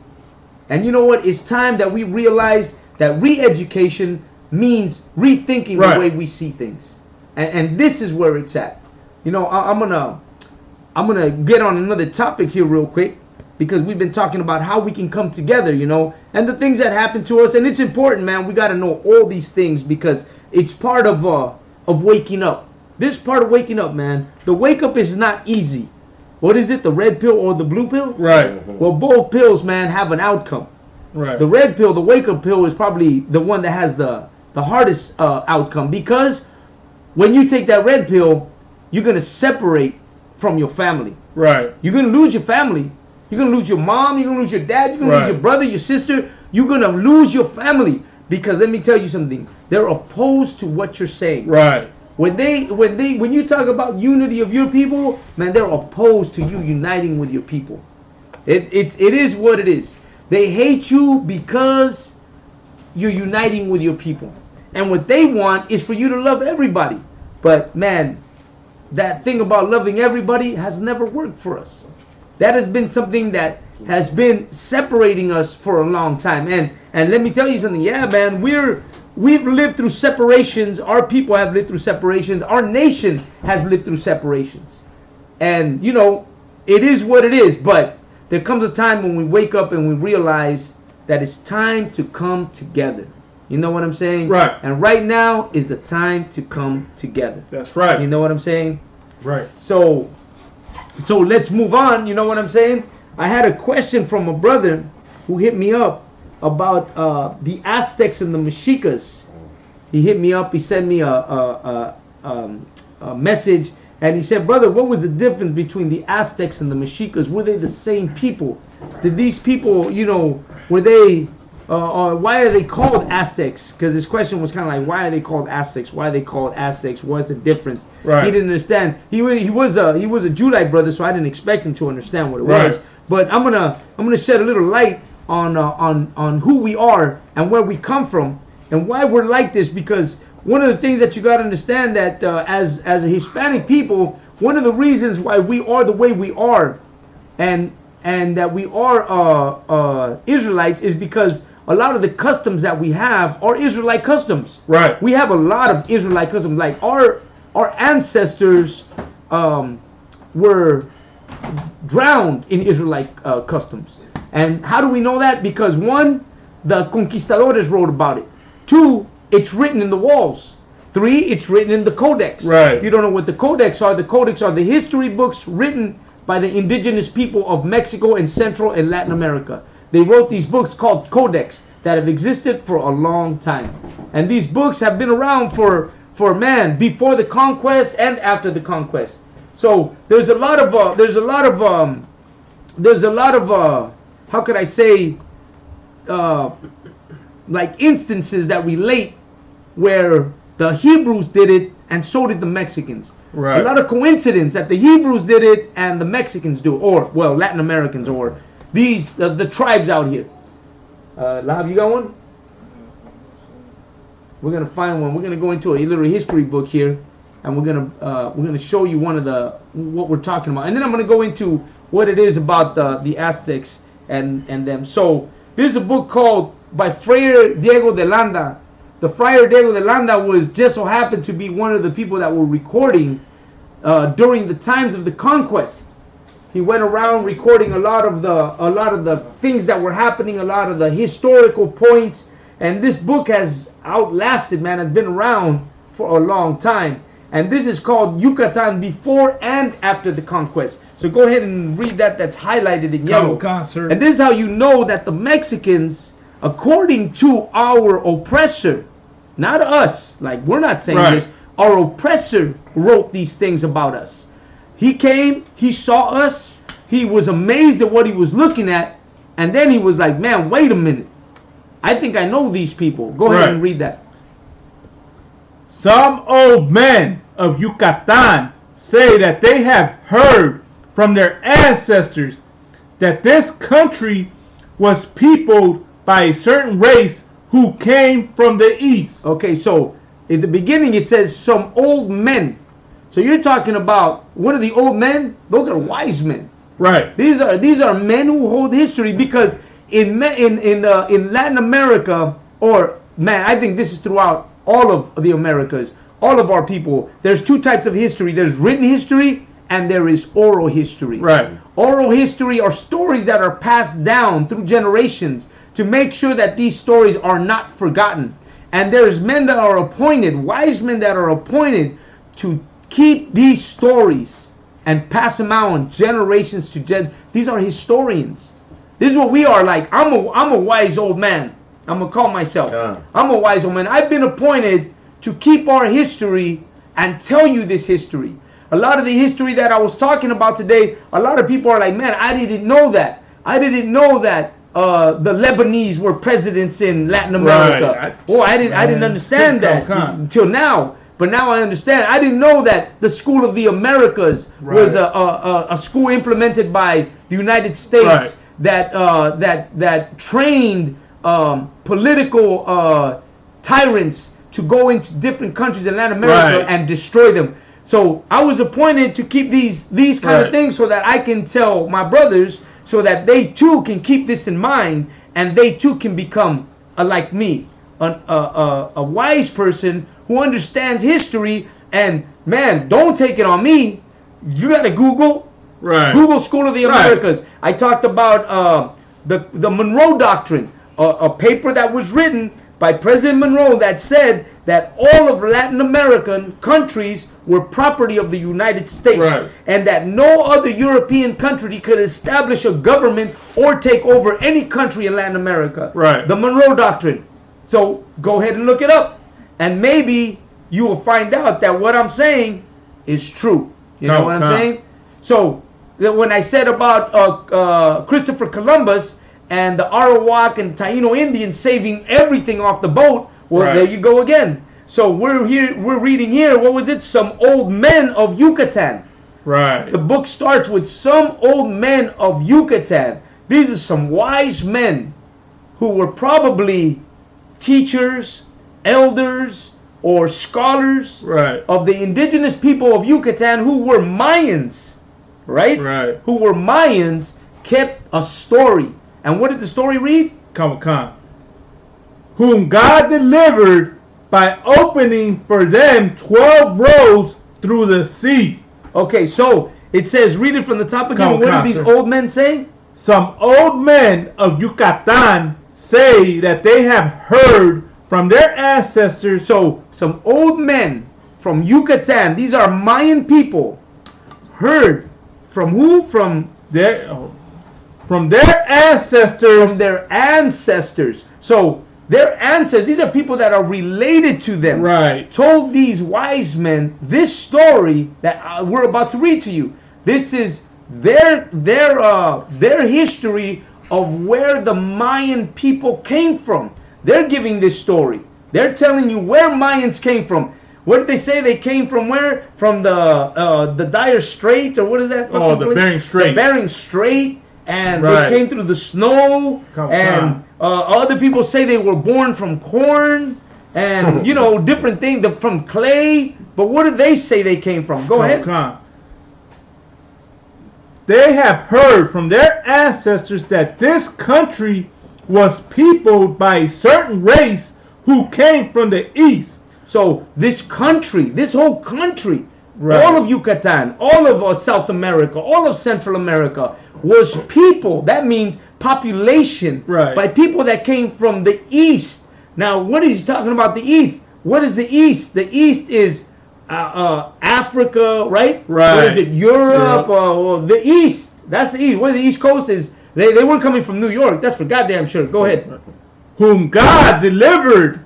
And you know what? It's time that we realize that re-education means rethinking the way we see things. And this is where it's at. You know, I'm gonna get on another topic here real quick, because we've been talking about how we can come together, you know, and the things that happen to us. And it's important, man. We got to know all these things, because it's part of waking up. This part of waking up, man. The wake up is not easy. What is it? The red pill or the blue pill? Right. Well, both pills, man, have an outcome. Right. The red pill, the wake up pill, is probably the one that has the hardest outcome, because when you take that red pill, you're going to separate from your family. Right. You're going to lose your family. You're going to lose your mom. You're going to lose your dad. You're going to lose your brother, your sister. You're going to lose your family. Because let me tell you something. They're opposed to what you're saying. Right. When you talk about unity of your people, man, they're opposed to you uniting with your people. It is what it is. They hate you because you're uniting with your people. And what they want is for you to love everybody. But man, that thing about loving everybody has never worked for us. That has been something that has been separating us for a long time. And let me tell you something. Yeah, man, we've lived through separations. Our people have lived through separations. Our nation has lived through separations. And, you know, it is what it is. But there comes a time when we wake up and we realize that it's time to come together. You know what I'm saying? Right. And right now is the time to come together. That's right. You know what I'm saying? Right. So let's move on. You know what I'm saying? I had a question from a brother who hit me up about the Aztecs and the Mexicas. He hit me up. He sent me a message, and he said, "Brother, what was the difference between the Aztecs and the Mexicas? Were they the same people? Did these people, were they? Why are they called Aztecs?" Because his question was kind of like, "Why are they called Aztecs? Why are they called Aztecs? What's the difference?" Right. He didn't understand. He was a Judite brother, so I didn't expect him to understand what it was. But I'm gonna shed a little light on who we are and where we come from and why we're like this. Because one of the things that you got to understand that as a Hispanic people, one of the reasons why we are the way we are, and that we are Israelites, is because a lot of the customs that we have are Israelite customs. Right. We have a lot of Israelite customs. Like our ancestors were drowned in Israelite customs. And how do we know that? Because one, the conquistadores wrote about it. Two, it's written in the walls. Three, it's written in the codex. Right. If you don't know what the codex are the history books written by the indigenous people of Mexico and Central and Latin America. They wrote these books called codex that have existed for a long time. And these books have been around for man, before the conquest and after the conquest. So there's a lot of how could I say, like instances that relate where the Hebrews did it and so did the Mexicans. Right. A lot of coincidence that the Hebrews did it and the Mexicans do, or well, Latin Americans, or these the tribes out here. Lahab, you got one? We're gonna find one. We're gonna go into a little history book here, and we're gonna show you what we're talking about, and then I'm gonna go into what it is about the Aztecs and them. So this is a book called by Friar Diego de Landa. The Friar Diego de Landa was just so happened to be one of the people that were recording during the times of the conquest. He went around recording a lot of the things that were happening, a lot of the historical points, and this book has outlasted, man, has been around for a long time. And this is called Yucatan Before and After the Conquest. So go ahead and read that. That's highlighted in yellow. And this is how you know that the Mexicans, according to our oppressor, not us, like we're not saying this, our oppressor wrote these things about us. He came, he saw us, he was amazed at what he was looking at, and then he was like, man, wait a minute. I think I know these people. Go ahead and read that. Some old men of Yucatan say that they have heard from their ancestors that this country was peopled by a certain race who came from the east. Okay, so in the beginning it says some old men. So you're talking about, what are the old men? Those are wise men. Right. These are men who hold history, because in Latin America, or man, I think this is throughout all of the Americas, all of our people, there's two types of history. There's written history and there is oral history. Right. Oral history are stories that are passed down through generations to make sure that these stories are not forgotten. And there's men that are appointed, wise men that are appointed to keep these stories and pass them on generations to these are historians. This is what we are like. I'm a wise old man. I'm gonna call myself. I'm a wise old man. I've been appointed to keep our history and tell you this history. A lot of the history that I was talking about today, a lot of people are like, man, I didn't know that. I didn't know that the Lebanese were presidents in Latin America. I didn't understand that until now. But now I understand. I didn't know that the School of the Americas was a school implemented by the United States that trained political tyrants to go into different countries in Latin America and destroy them. So I was appointed to keep these kind of things so that I can tell my brothers, so that they too can keep this in mind and they too can become like me, a wise person who understands history. And man, don't take it on me. You got to Google School of the Americas. I talked about the Monroe Doctrine, a paper that was written by President Monroe that said that all of Latin American countries were property of the United States, and that no other European country could establish a government or take over any country in Latin America. The Monroe Doctrine. So go ahead and look it up. and maybe you will find out that what I'm saying is true. You know what I'm saying? So when I said about Christopher Columbus and the Arawak and Taino Indians saving everything off the boat, well, there you go again. So we're reading here, what was it? Some old men of Yucatan. Right. The book starts with some old men of Yucatan. These are some wise men who were probably teachers, elders, or scholars of the indigenous people of Yucatan who were Mayans, right? Who were Mayans, kept a story. And what did the story read? Whom God delivered by opening for them 12 roads through the sea. Okay, so it says, read it from the top again. What did these old men say? Some old men of Yucatan say that they have heard from their ancestors. So some old men from Yucatan, these are Mayan people, heard from who? From their ancestors. From their ancestors. So their ancestors, these are people that are related to them. Right. Told these wise men this story that we're about to read to you. This is their history of where the Mayan people came from. They're giving this story. They're telling you where Mayans came from. What did they say? They came from where? From the Dire Straits, or what is that? Oh, the Bering Strait. The Bering Strait. And they came through the snow. And other people say they were born from corn. And, you know, different things. From clay. But what did they say they came from? Go ahead. They have heard from their ancestors that this country was peopled by a certain race who came from the east. So this country, this whole country, all of Yucatan, all of South America, all of Central America was people. That means population by people that came from the east. Now, what is he talking about the east? What is the east? The east is Africa, right? What is it? Europe, the east. That's the east. Where the east coast is. They were coming from New York. That's for goddamn sure. Go ahead. Whom God delivered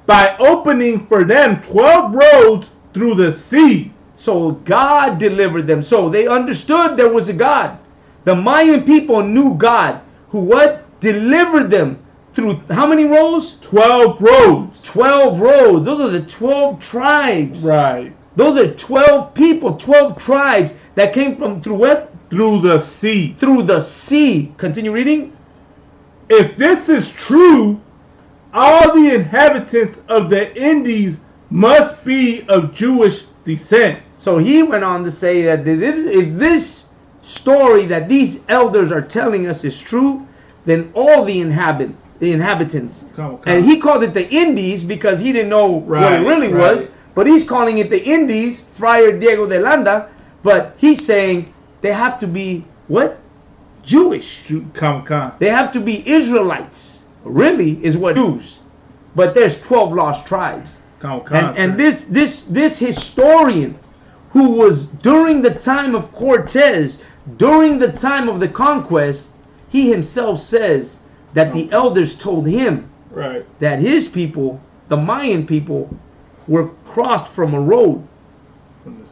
by opening for them 12 roads through the sea. So God delivered them. So they understood there was a God. The Mayan people knew God, who what? Delivered them through how many roads? 12 roads. 12 roads. Those are the 12 tribes. Right. Those are 12 people, 12 tribes that came from through what? Through the sea. Through the sea. Continue reading. If this is true, all the inhabitants of the Indies must be of Jewish descent. So he went on to say that if this story that these elders are telling us is true, then all the inhabitants. And he called it the Indies because he didn't know what it really was. But he's calling it the Indies, Friar Diego de Landa. But he's saying they have to be what? Jewish. They have to be Israelites. Really is what Jews. But there's 12 lost tribes. And this historian who was during the time of Cortez, during the time of the conquest, he himself says that the elders told him that his people, the Mayan people, were crossed from a road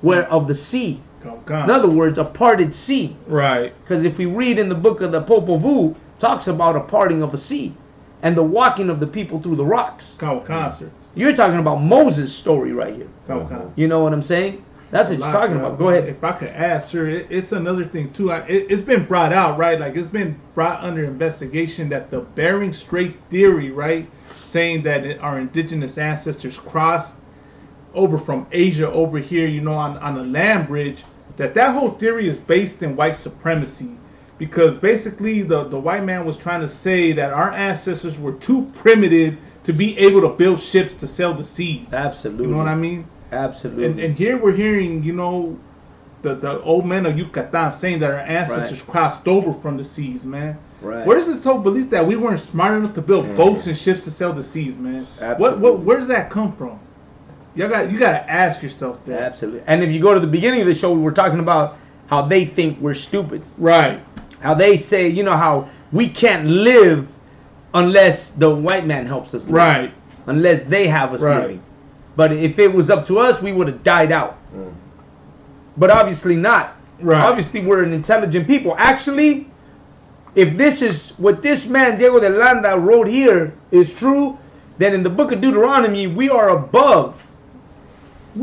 of the sea. In other words, a parted sea. Because if we read in the book of the Popol Vuh, talks about a parting of a sea and the walking of the people through the rocks. You're talking about Moses' story right here. You know what I'm saying? That's what you're talking about. Go ahead. If I could ask, sir, it's another thing too. It's been brought out, right? Like it's been brought under investigation that the Bering Strait theory, right, saying that our indigenous ancestors crossed over from Asia over here, you know, on a land bridge. That whole theory is based in white supremacy, because basically the white man was trying to say that our ancestors were too primitive to be able to build ships to sail the seas. Absolutely. You know what I mean? Absolutely. And here we're hearing, you know, the old men of Yucatan saying that our ancestors crossed over from the seas, man. Where's this whole belief that we weren't smart enough to build boats and ships to sail the seas, man? Where does that come from? You gotta ask yourself that. Absolutely. And if you go to the beginning of the show, we were talking about how they think we're stupid. How they say, you know, how we can't live unless the white man helps us live. Unless they have us living. But if it was up to us, we would have died out. But obviously not. Right. Obviously, we're an intelligent people. Actually, if this is what this man Diego de Landa wrote here is true, then in the book of Deuteronomy, we are above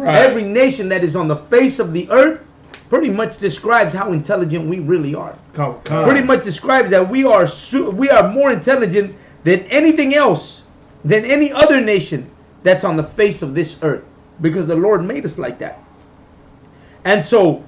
every nation that is on the face of the earth. Pretty much describes how intelligent we really are. Pretty much describes that we are more intelligent than anything else, than any other nation that's on the face of this earth, because the Lord made us like that. And so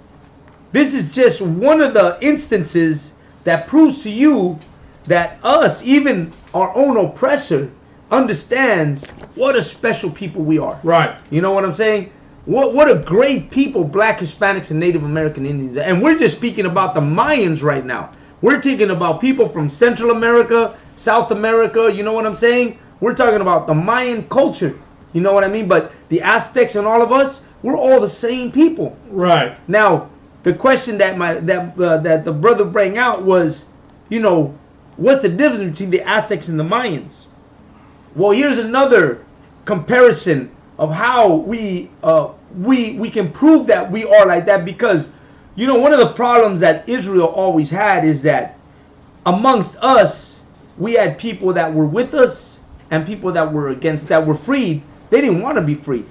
this is just one of the instances that proves to you that us, even our own oppressor, understands what a special people we are. Right. You know what I'm saying? What a great people Black, Hispanics, and Native American Indians are. And we're just speaking about the Mayans right now. We're talking about people from Central America, South America, you know what I'm saying? We're talking about the Mayan culture, you know what I mean? But the Aztecs and all of us, we're all the same people. Right. Now, the question that that the brother brought out was, you know, what's the difference between the Aztecs and the Mayans? Well, here's another comparison of how we can prove that we are like that, because, you know, one of the problems that Israel always had is that amongst us, we had people that were with us and people that were against, that were freed. They didn't want to be freed.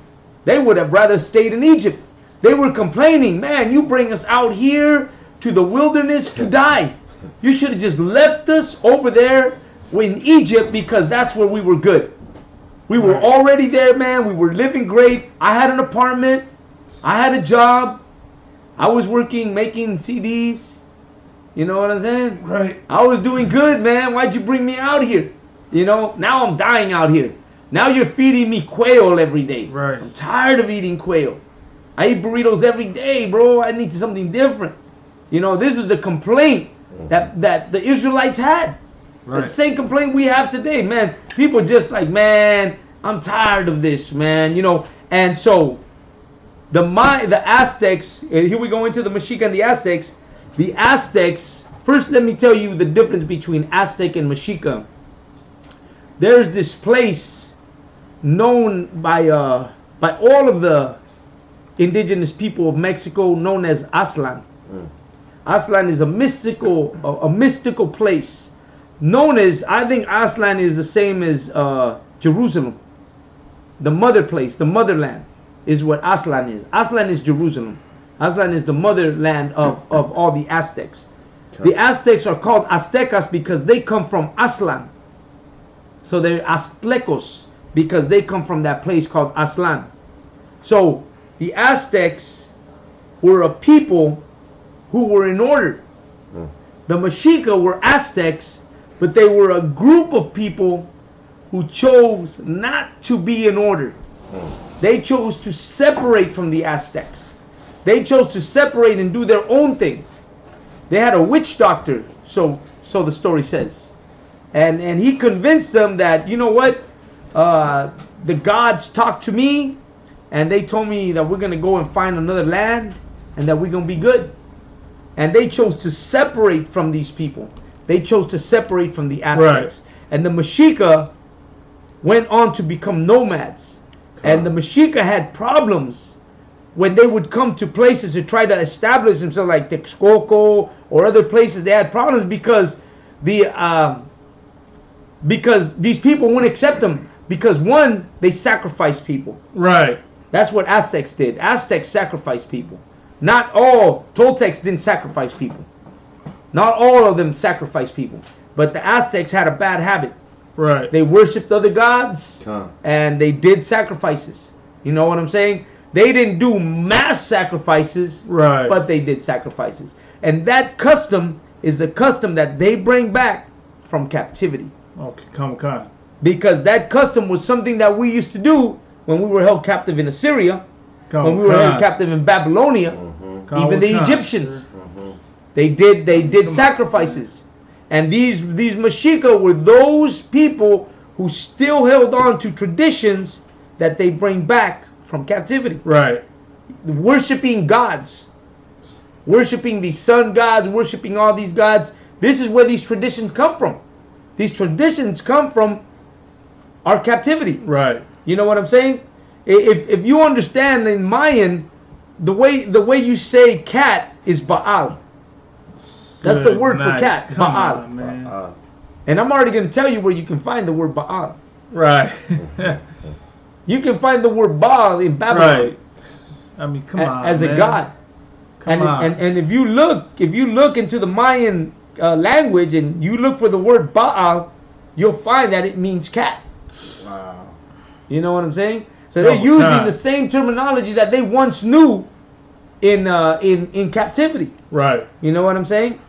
They would have rather stayed in Egypt. They were complaining, man, you bring us out here to the wilderness to die. You should have just left us over there in Egypt, because that's where we were good. We were already there, man. We were living great. I had an apartment. I had a job. I was working, making CDs. You know what I'm saying? Right. I was doing good, man. Why'd you bring me out here? You know, now I'm dying out here. Now you're feeding me quail every day. Right. I'm tired of eating quail. I eat burritos every day, bro. I need something different. You know, this is the complaint that the Israelites had. Right. The same complaint we have today, man. People just like, man, I'm tired of this, man. You know, and so the Aztecs. Here we go into the Mexica and the Aztecs. The Aztecs. First, let me tell you the difference between Aztec and Mexica. There's this place known by all of the indigenous people of Mexico, known as Aztlan. Aztlan is a mystical place. Known as, I think Aztlan is the same as Jerusalem. The mother place, the motherland is what Aztlan is. Aztlan is Jerusalem. Aztlan is the motherland of all the Aztecs. Okay. The Aztecs are called Aztecas because they come from Aztlan. So they're Aztecos because they come from that place called Aztlan. So the Aztecs were a people who were in order. The Mexica were Aztecs, but they were a group of people who chose not to be in order. They chose to separate from the Aztecs. They chose to separate and do their own thing. They had a witch doctor, so the story says. And he convinced them that, you know what, the gods talked to me, and they told me that we're going to go and find another land, and that we're going to be good. And they chose to separate from these people. They chose to separate from the Aztecs. Right. And the Mexica went on to become nomads. And the Mexica had problems when they would come to places to try to establish themselves, like Texcoco or other places. They had problems because these people wouldn't accept them. Because one, they sacrificed people. Right. That's what Aztecs did. Aztecs sacrificed people. Not all Toltecs didn't sacrifice people. Not all of them sacrificed people. But the Aztecs had a bad habit. Right. They worshipped other gods and they did sacrifices. You know what I'm saying? They didn't do mass sacrifices, right, but they did sacrifices. And that custom is the custom that they bring back from captivity. Okay, come on. Because that custom was something that we used to do when we were held captive in Assyria, when we were held captive in Babylonia, even the Egyptians. They did sacrifices. And these Mexica were those people who still held on to traditions that they bring back from captivity. Right. Worshipping gods. Worshipping these sun gods, worshipping all these gods. This is where these traditions come from. These traditions come from our captivity. Right. You know what I'm saying? if you understand in Mayan, the way you say cat is Baal. That's the word for cat, Baal. On, man. And I'm already going to tell you where you can find the word Baal. Right. You can find the word Baal in Babylon. Right. I mean, come on, as man. a god. And if you look into the Mayan language and you look for the word Baal, you'll find that it means cat. Wow. You know what I'm saying? So they're using the same terminology that they once knew in captivity. Right. You know what I'm saying?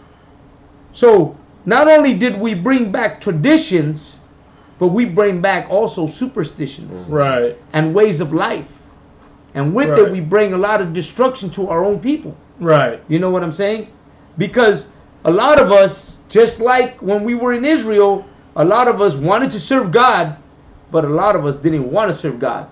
So not only did we bring back traditions, but we bring back also superstitions. Right. And ways of life. And with it, we bring a lot of destruction to our own people. Right. You know what I'm saying? Because a lot of us, just like when we were in Israel, a lot of us wanted to serve God, but a lot of us didn't want to serve God.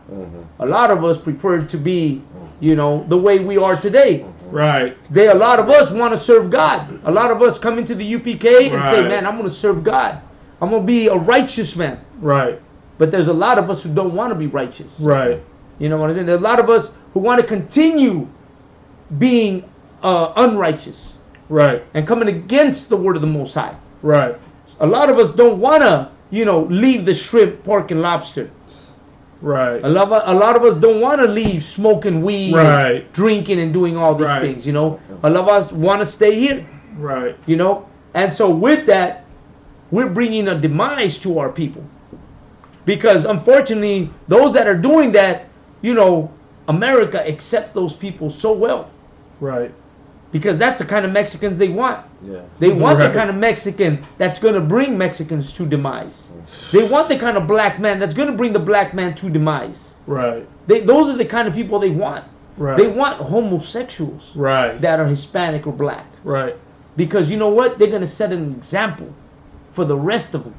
A lot of us preferred to be, you know, the way we are today. Right. Today, a lot of us want to serve God. A lot of us come into the UPK and say, man, I'm going to serve God. I'm going to be a righteous man. Right. But there's a lot of us who don't want to be righteous. Right. You know what I'm saying? There's a lot of us who want to continue being unrighteous. Right. And coming against the word of the Most High. Right. A lot of us don't want to, you know, leave the shrimp, pork, and lobster. Right. A lot of us don't want to leave smoking weed, right, drinking, and doing all these things. You know, a lot of us want to stay here. Right. You know, and so with that, we're bringing a demise to our people, because unfortunately, those that are doing that, you know, America accept those people so well. Right. Because that's the kind of Mexicans they want. Yeah. They want the kind of Mexican that's going to bring Mexicans to demise. They want the kind of black man that's going to bring the black man to demise. Right. Those are the kind of people they want. Right. They want homosexuals. Right. That are Hispanic or black. Right. Because you know what? They're going to set an example for the rest of them.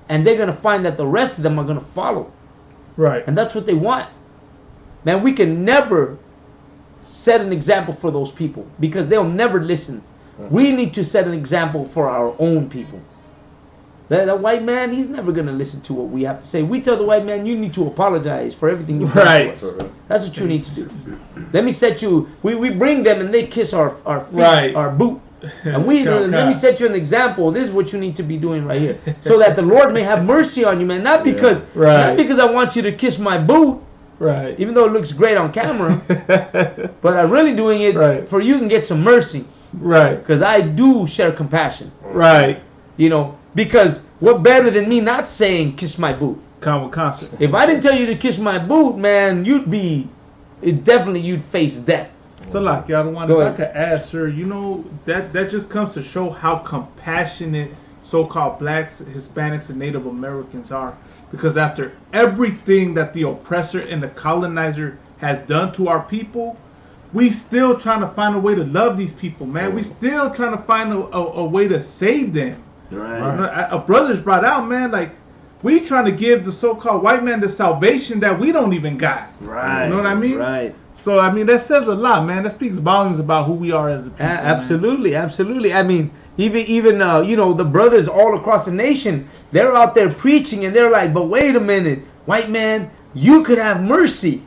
And they're going to find that the rest of them are going to follow. Right. And that's what they want. Man, we can never set an example for those people, because they'll never listen. We need to set an example for our own people. That white man, he's never going to listen to what we have to say. We tell the white man, you need to apologize for everything you've done to us. That's what you need to do. Let me set you, we bring them and they kiss our feet, our boot. And let me set you an example. This is what you need to be doing right here, so that the Lord may have mercy on you, man. Not because I want you to kiss my boot. Right. Even though it looks great on camera, but I'm really doing it for you can get some mercy. Right. Because I do share compassion. Right. You know, because what better than me not saying kiss my boot? Constant. If I didn't tell you to kiss my boot, man, you'd face death. Salak, y'all don't want to. If I could ask, sir, you know, that just comes to show how compassionate so-called blacks, Hispanics, and Native Americans are. Because after everything that the oppressor and the colonizer has done to our people, we still trying to find a way to love these people, man. We still trying to find a way to save them. Right. A brother's brought out, man, like, we trying to give the so-called white man the salvation that we don't even got. Right. You know what I mean? Right. So, I mean, that says a lot, man. That speaks volumes about who we are as a people. Absolutely, man. Absolutely. I mean, even you know, the brothers all across the nation, they're out there preaching, and they're like, but wait a minute, white man, you could have mercy.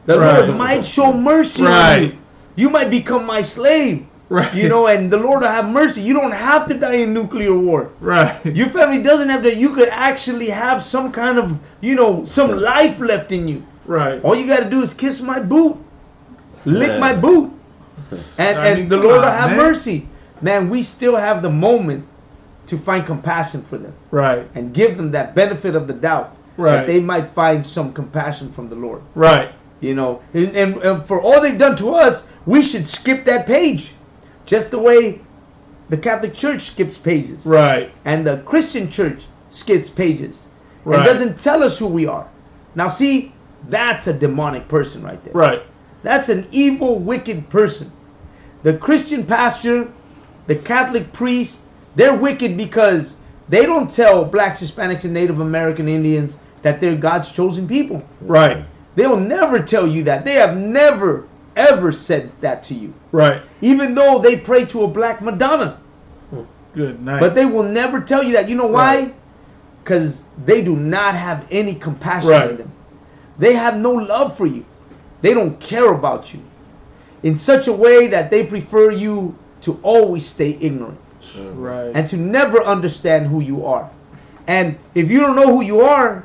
The Lord might show mercy on you. You might become my slave. Right. You know, and the Lord will have mercy. You don't have to die in nuclear war. Right. Your family doesn't have to. You could actually have some kind of, you know, some life left in you. Right. All you got to do is kiss my boot. Lick my boot. And the Lord will have mercy. Man, we still have the moment to find compassion for them. Right. And give them that benefit of the doubt. Right. That they might find some compassion from the Lord. Right. You know, and for all they've done to us, we should skip that page. Just the way the Catholic Church skips pages. Right. And the Christian Church skips pages. Right. It doesn't tell us who we are. Now see, that's a demonic person right there. Right. That's an evil, wicked person. The Christian pastor, the Catholic priest, they're wicked because they don't tell blacks, Hispanics, and Native American Indians that they're God's chosen people. Right. They'll never tell you that. They have never, ever said that to you. Right. Even though they pray to a black Madonna. Good night. But they will never tell you that. You know why? Because they do not have any compassion in them. They have no love for you. They don't care about you. In such a way that they prefer you to always stay ignorant. Right. And to never understand who you are. And if you don't know who you are,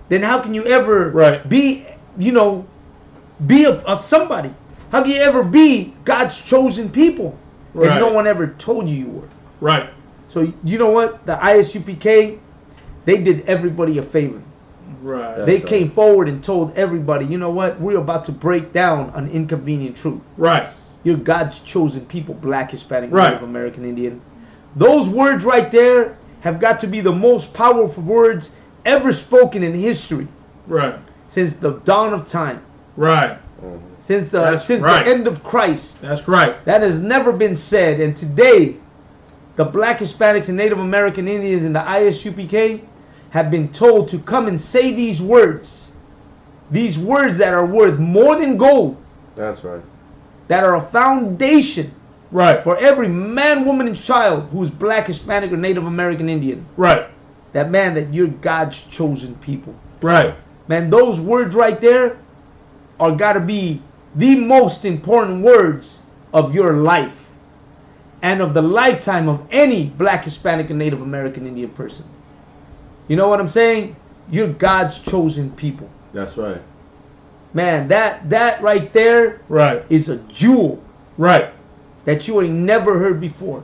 then how can you ever be, be a somebody? How can you ever be God's chosen people if no one ever told you were? Right. So you know what? The I.S.U.P.K, they did everybody a favor. Right. They came forward and told everybody, you know what? We're about to break down an inconvenient truth. Right. You're God's chosen people, Black, Hispanic, Native American, Indian. Those words right there have got to be the most powerful words ever spoken in history. Right. Since the dawn of time. Right. Since the end of Christ. That's right. That has never been said. And today, the Black, Hispanics, and Native American Indians in the I.S.U.P.K have been told to come and say these words. These words that are worth more than gold. That's right. That are a foundation. Right. For every man, woman, and child who is Black, Hispanic, or Native American Indian. Right. That man, that you're God's chosen people. Right. Man, those words right there are got to be the most important words of your life. And of the lifetime of any Black, Hispanic, and Native American Indian person. You know what I'm saying? You're God's chosen people. That's right. Man, that right there is a jewel. Right. That you ain't never heard before.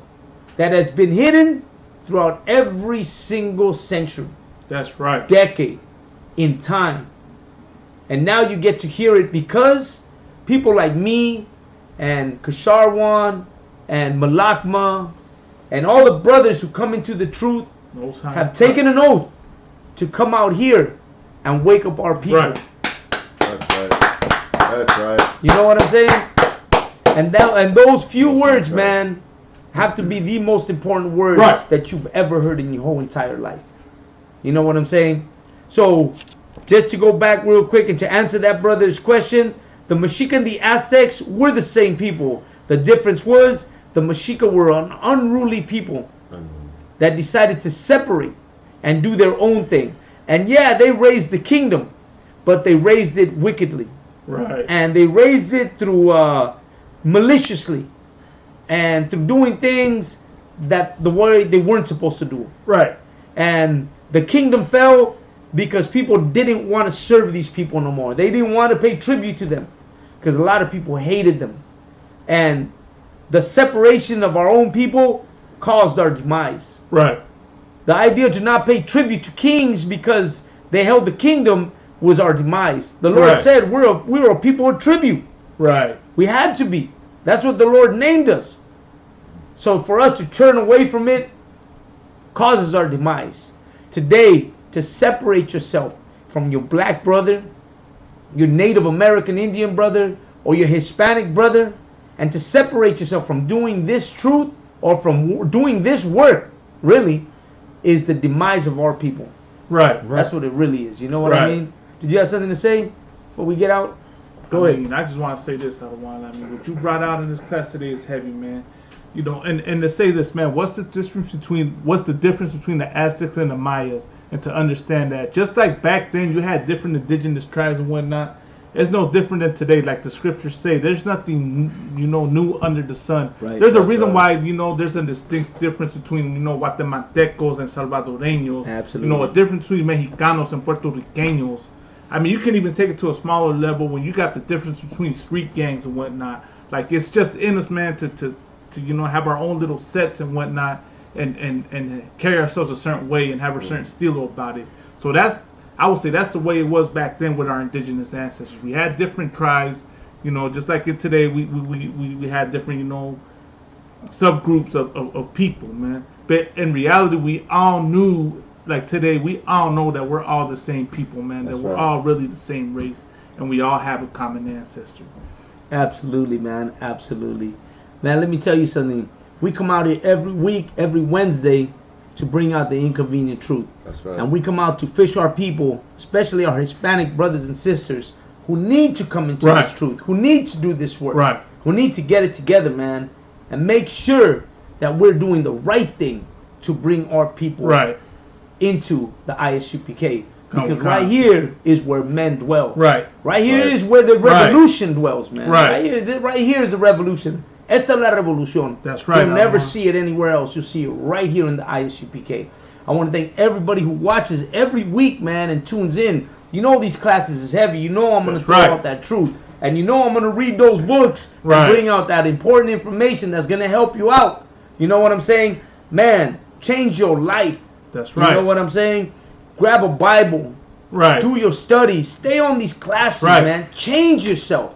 That has been hidden throughout every single century. That's right. Decade. In time. And now you get to hear it because people like me and Kasharwan and Malakma and all the brothers who come into the truth have taken an oath to come out here and wake up our people. Right. That's right. That's right. You know what I'm saying? And those few words, man, have to be the most important words that you've ever heard in your whole entire life. You know what I'm saying? So, just to go back real quick and to answer that brother's question, the Mexica and the Aztecs were the same people. The difference was the Mexica were an unruly people that decided to separate and do their own thing. And yeah, they raised the kingdom, but they raised it wickedly. Right. And they raised it through maliciously and through doing things that the way they weren't supposed to do. Right. And the kingdom fell because people didn't want to serve these people no more. They didn't want to pay tribute to them because a lot of people hated them. And the separation of our own people caused our demise. Right. The idea to not pay tribute to kings because they held the kingdom was our demise. The Lord said we're a people of tribute. Right. We had to be. That's what the Lord named us. So for us to turn away from it causes our demise. Today, to separate yourself from your black brother, your Native American Indian brother, or your Hispanic brother, and to separate yourself from doing this truth or from doing this work, really, is the demise of our people. Right. That's what it really is. You know what I mean? Did you have something to say before we get out? Go ahead. I just want to say this, Adawan. I mean, what you brought out in this class today is heavy, man. You know, and to say this, man, what's the difference between the Aztecs and the Mayas? And to understand that, just like back then, you had different indigenous tribes and whatnot. It's no different than today. Like the scriptures say, there's nothing, new under the sun. Right. There's a reason why, there's a distinct difference between, Guatemaltecos and Salvadoreños. Absolutely. A difference between Mexicanos and Puerto Ricanos. I mean, you can even take it to a smaller level when you got the difference between street gangs and whatnot. Like, it's just in us, man, to have our own little sets and whatnot, and carry ourselves a certain way and have a certain stilo about it. So I would say that's the way it was back then with our indigenous ancestors. We had different tribes, just like in today we had different, subgroups of people, man. But in reality, we all knew, like today, we all know that we're all the same people, man. That we're all really the same race, and we all have a common ancestor. Absolutely, man. Absolutely. Man, let me tell you something. We come out here every week, every Wednesday, to bring out the inconvenient truth. That's right. And we come out to fish our people, especially our Hispanic brothers and sisters, who need to come into this truth, who need to do this work, who need to get it together, man, and make sure that we're doing the right thing to bring our people into the ISUPK. Because Come right on. here is where men dwell. Right. Right here Right. is where the revolution dwells, man. Right. Right here is the revolution. Esta es la revolución. That's right, You'll never Alma. see it anywhere else. You'll see it right here in the ISUPK. I want to thank everybody who watches every week, man, and tunes in. You know these classes is heavy. You know I'm going to That's throw right. out that truth. And you know I'm going to read those books Right. and bring out that important information that's going to help you out. You know what I'm saying? Man, change your life. That's right. You know what I'm saying? Grab a Bible. Right. Do your studies. Stay on these classes, Right. man. Change yourself.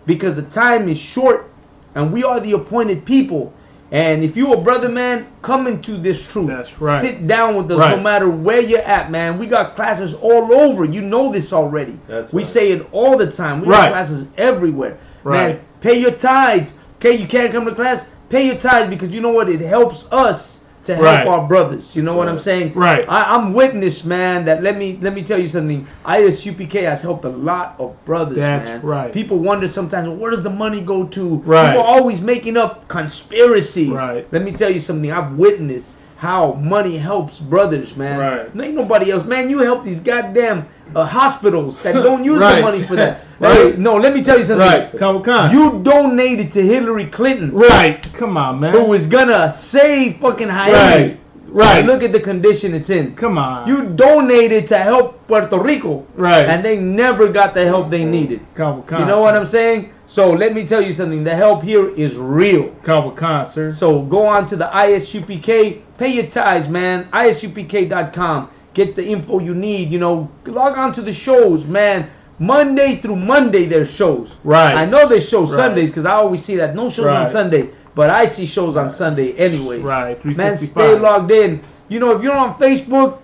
Because the time is short. And we are the appointed people. And if you a brother, man, come into this truth. That's right. Sit down with us Right. no matter where you're at, man. We got classes all over. You know this already. That's We right. say it all the time. We Right. got classes everywhere. Man, Right. pay your tithes. Okay, you can't come to class? Pay your tithes because you know what? It helps us to help Right. our brothers. You know what I'm Right. saying? Right. I'm witness, man, that let me tell you something. I.S.U.P.K has helped a lot of brothers, That's man. right. People wonder sometimes, well, where does the money go to? Right. People are always making up conspiracies. Right. Let me tell you something. I've witnessed how money helps brothers, man. Right. Ain't nobody else. Man, you help these goddamn hospitals that don't use Right. the money for that. Right. Hey, no, let me tell you something. Right. Come on. You donated to Hillary Clinton, Right. Come on, man. who is gonna save fucking Haiti. Right. Right. And look at the condition it's in. Come on. You donated to help Puerto Rico. Right. And they never got the help they needed. Come You know what I'm saying? So let me tell you something. The help here is real. Come sir. So go on to the ISUPK. Pay your tithes, man. ISUPK.com. Get the info you need. You know, log on to the shows, man. Monday through Monday there's shows. Right. I know there's shows Right. Sundays because I always see that. No shows on Right. Sunday. But I see shows on Sunday anyways. Right, Man, 365. stay logged in. You know, if you're on Facebook,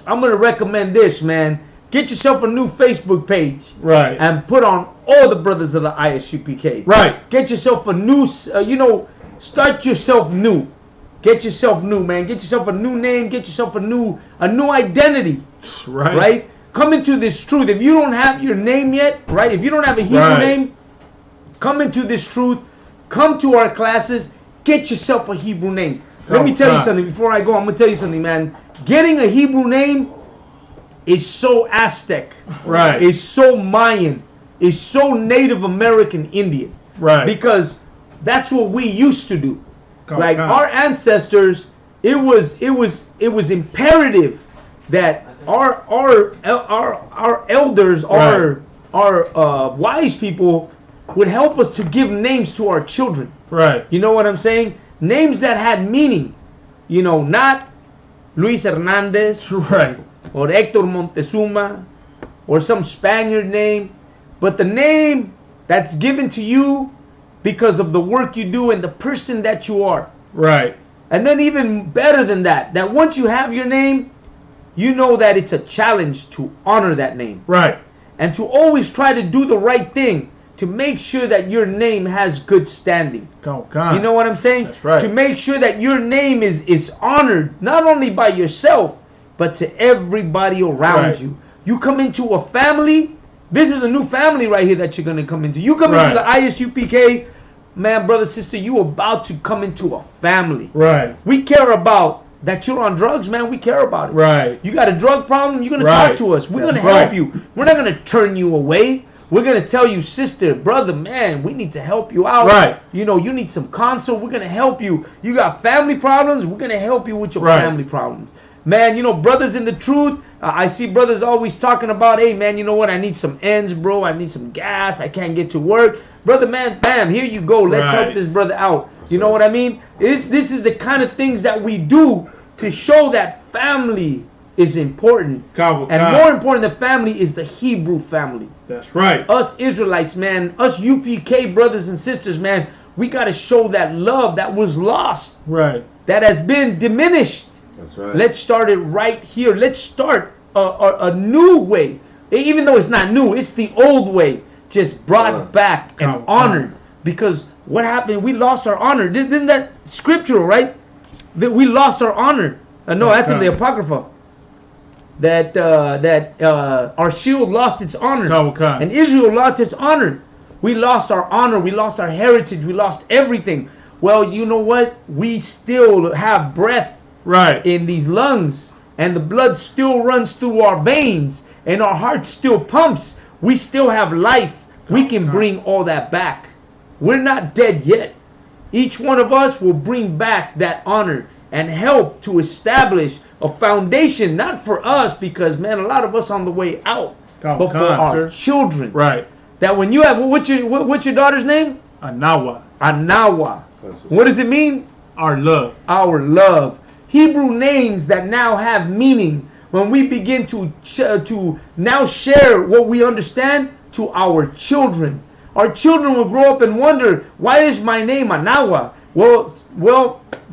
I'm going to recommend this, man. Get yourself a new Facebook page. Right. And put on all the brothers of the ISUPK. Right. Get yourself a new, start yourself new. Get yourself new, man. Get yourself a new name. Get yourself a new identity. Right. Right? Come into this truth. If you don't have your name yet, right? If you don't have a Hebrew Right. name, come into this truth. Come to our classes. Get yourself a Hebrew name. Let me tell you something before I go. I'm going to tell you something, man. Getting a Hebrew name is so Aztec. Right. It's so Mayan. It's so Native American Indian. Right. Because that's what we used to do. Come Like on. our ancestors, it was imperative that our elders, our wise people would help us to give names to our children. Right. You know what I'm saying? Names that had meaning. You know, not Luis Hernandez Right. or Hector Montezuma or some Spaniard name, but the name that's given to you because of the work you do and the person that you are. Right. And then even better than that, that once you have your name, you know that it's a challenge to honor that name. Right. And to always try to do the right thing to make sure that your name has good standing. Come. You know what I'm saying? That's right. To make sure that your name is honored, not only by yourself, but to everybody around Right. you. You come into a family, this is a new family right here that you're going to come into. You come into the Right. ISUPK, man, brother, sister, you about to come into a family. Right. We care about that you're on drugs, man. We care about it. Right. You got a drug problem, you're going to Right. talk to us. We're going That's to help right. you. We're not going to turn you away. We're going to tell you, sister, brother, man, we need to help you out. Right. You know, you need some counsel. We're going to help you. You got family problems. We're going to help you with your Right. family problems. Man, you know, brothers in the truth, I see brothers always talking about, hey, man, you know what? I need some ends, bro. I need some gas. I can't get to work. Brother, man, bam, here you go. Let's help Right. this brother out. You know what I mean? This is the kind of things that we do to show that family is important. And more important than family is the Hebrew family. That's right. Us Israelites, man, us UPK brothers and sisters, man, we got to show that love that was lost, Right. that has been diminished. That's right. Let's start it right here. Let's start a new way. Even though it's not new, it's the old way, just brought back and honored. Because what happened? We lost our honor. Isn't that scriptural, right? That we lost our honor. No, that's in the Apocrypha. That our shield lost its honor, and Israel lost its honor. We lost our honor. We lost our heritage. We lost everything. Well, you know what? We still have breath Right. in these lungs, and the blood still runs through our veins, and our heart still pumps, we still have life, we can bring all that back. We're not dead yet. Each one of us will bring back that honor and help to establish a foundation, not for us, because, man, a lot of us on the way out, but for our children. Right. That when you have, what's your daughter's name? Anawa. Anawa. What does it mean? Our love. Our love. Hebrew names that now have meaning when we begin to now share what we understand to our children. Our children will grow up and wonder, why is my name Anawa? Well,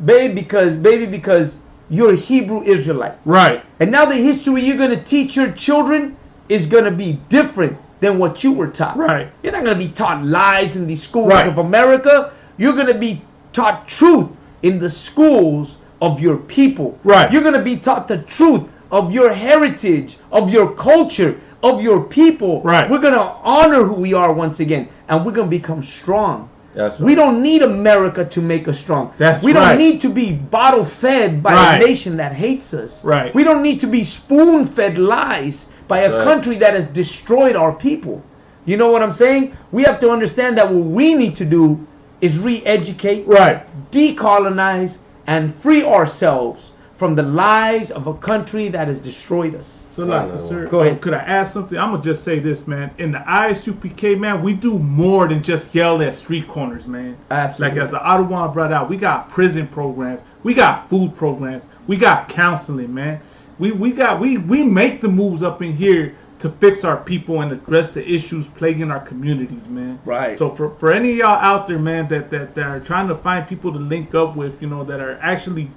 baby, because you're a Hebrew Israelite. Right. And now the history you're going to teach your children is going to be different than what you were taught. Right. You're not going to be taught lies in these schools of America. You're going to be taught truth in the schools of your people. Right. You're going to be taught the truth of your heritage, of your culture, of your people. Right. We're going to honor who we are once again, and we're going to become strong. That's right. We don't need America to make us strong. We don't need to be bottle fed by a nation that hates us. Right. We don't need to be spoon fed lies by a country that has destroyed our people. You know what I'm saying? We have to understand that what we need to do is re-educate, decolonize, and free ourselves from the lies of a country that has destroyed us. Sir, go ahead. Could I add something? I'm going to just say this, man. In the I.S.U.P.K, man, we do more than just yell at street corners, man. Absolutely. Like as the Ottawa brought out, we got prison programs, we got food programs, we got counseling, man. We make the moves up in here to fix our people and address the issues plaguing our communities, man. Right. So for any of y'all out there, man, that are trying to find people to link up with, you know, that are actually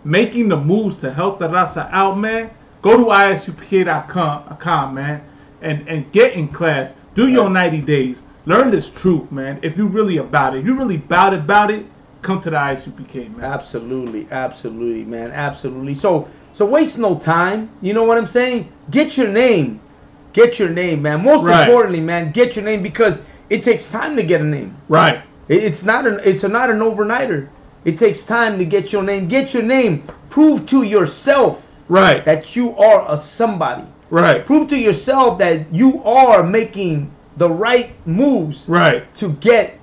making the moves to help the raza out, man, go to ISUPK.com, man, and get in class. Do your 90 days. Learn this truth, man. If you really about it, if you really about it, come to the ISUPK, man. Absolutely, man. Absolutely. So waste no time. You know what I'm saying? Get your name. Get your name, man. Most importantly, man, get your name, because it takes time to get a name. Right. It's not an overnighter. It takes time to get your name. Get your name. Prove to yourself that you are a somebody. Right. Prove to yourself that you are making the right moves to get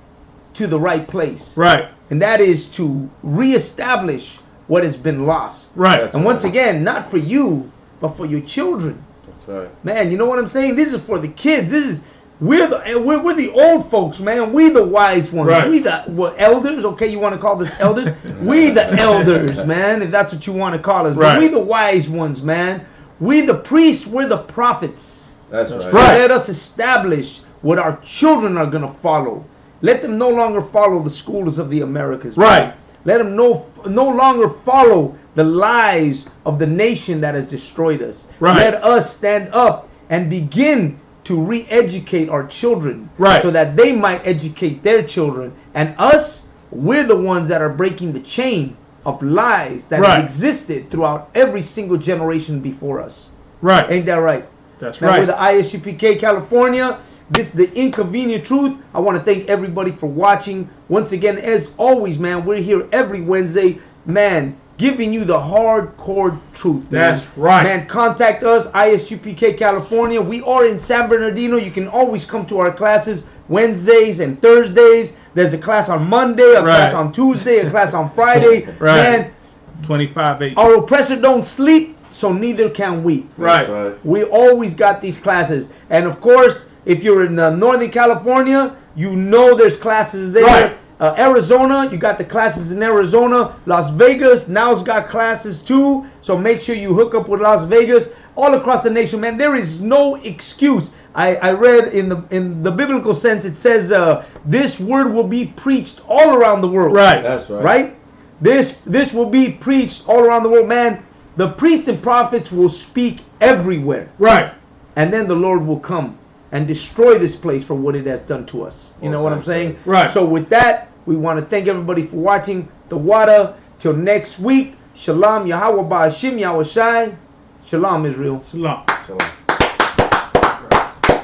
to the right place. Right. And that is to reestablish what has been lost. Right. And once again, not for you, but for your children. That's right. Man, you know what I'm saying? This is for the kids. We're the old folks, man. We the wise ones. Right. We the elders. Okay, you want to call us elders? We the elders, man. If that's what you want to call us. But we the wise ones, man. We the priests. We're the prophets. That's right. So let us establish what our children are gonna follow. Let them no longer follow the schools of the Americas. Right. Let them no longer follow the lies of the nation that has destroyed us. Right. Let us stand up and begin to re-educate our children, so that they might educate their children. And us, we're the ones that are breaking the chain of lies that have existed throughout every single generation before us. Right. Ain't that right? That's now, right. We're the I.S.U.P.K. California. This is the Inconvenient Truth. I want to thank everybody for watching. Once again, as always, man, we're here every Wednesday, man, giving you the hardcore truth, man. That's right. Man, contact us, I.S.U.P.K. California. We are in San Bernardino. You can always come to our classes Wednesdays and Thursdays. There's a class on Monday, a class on Tuesday, a class on Friday. Man, 25/8. our oppressor don't sleep, so neither can we. Right. We always got these classes. And of course, if you're in Northern California, you know there's classes there. Right. Arizona, you got the classes in Arizona. Las Vegas now's got classes too. So make sure you hook up with Las Vegas. All across the nation, man, there is no excuse. I read in the biblical sense, it says this word will be preached all around the world. Right. That's right. Right? This will be preached all around the world, man. The priests and prophets will speak everywhere. Right. And then the Lord will come and destroy this place for what it has done to us. You know what I'm saying? Right. So with that, we want to thank everybody for watching the Wada. Till next week, Shalom, Yahweh Ba'ashim, Yahweh Shai. Shalom, Israel. Shalom. Shalom.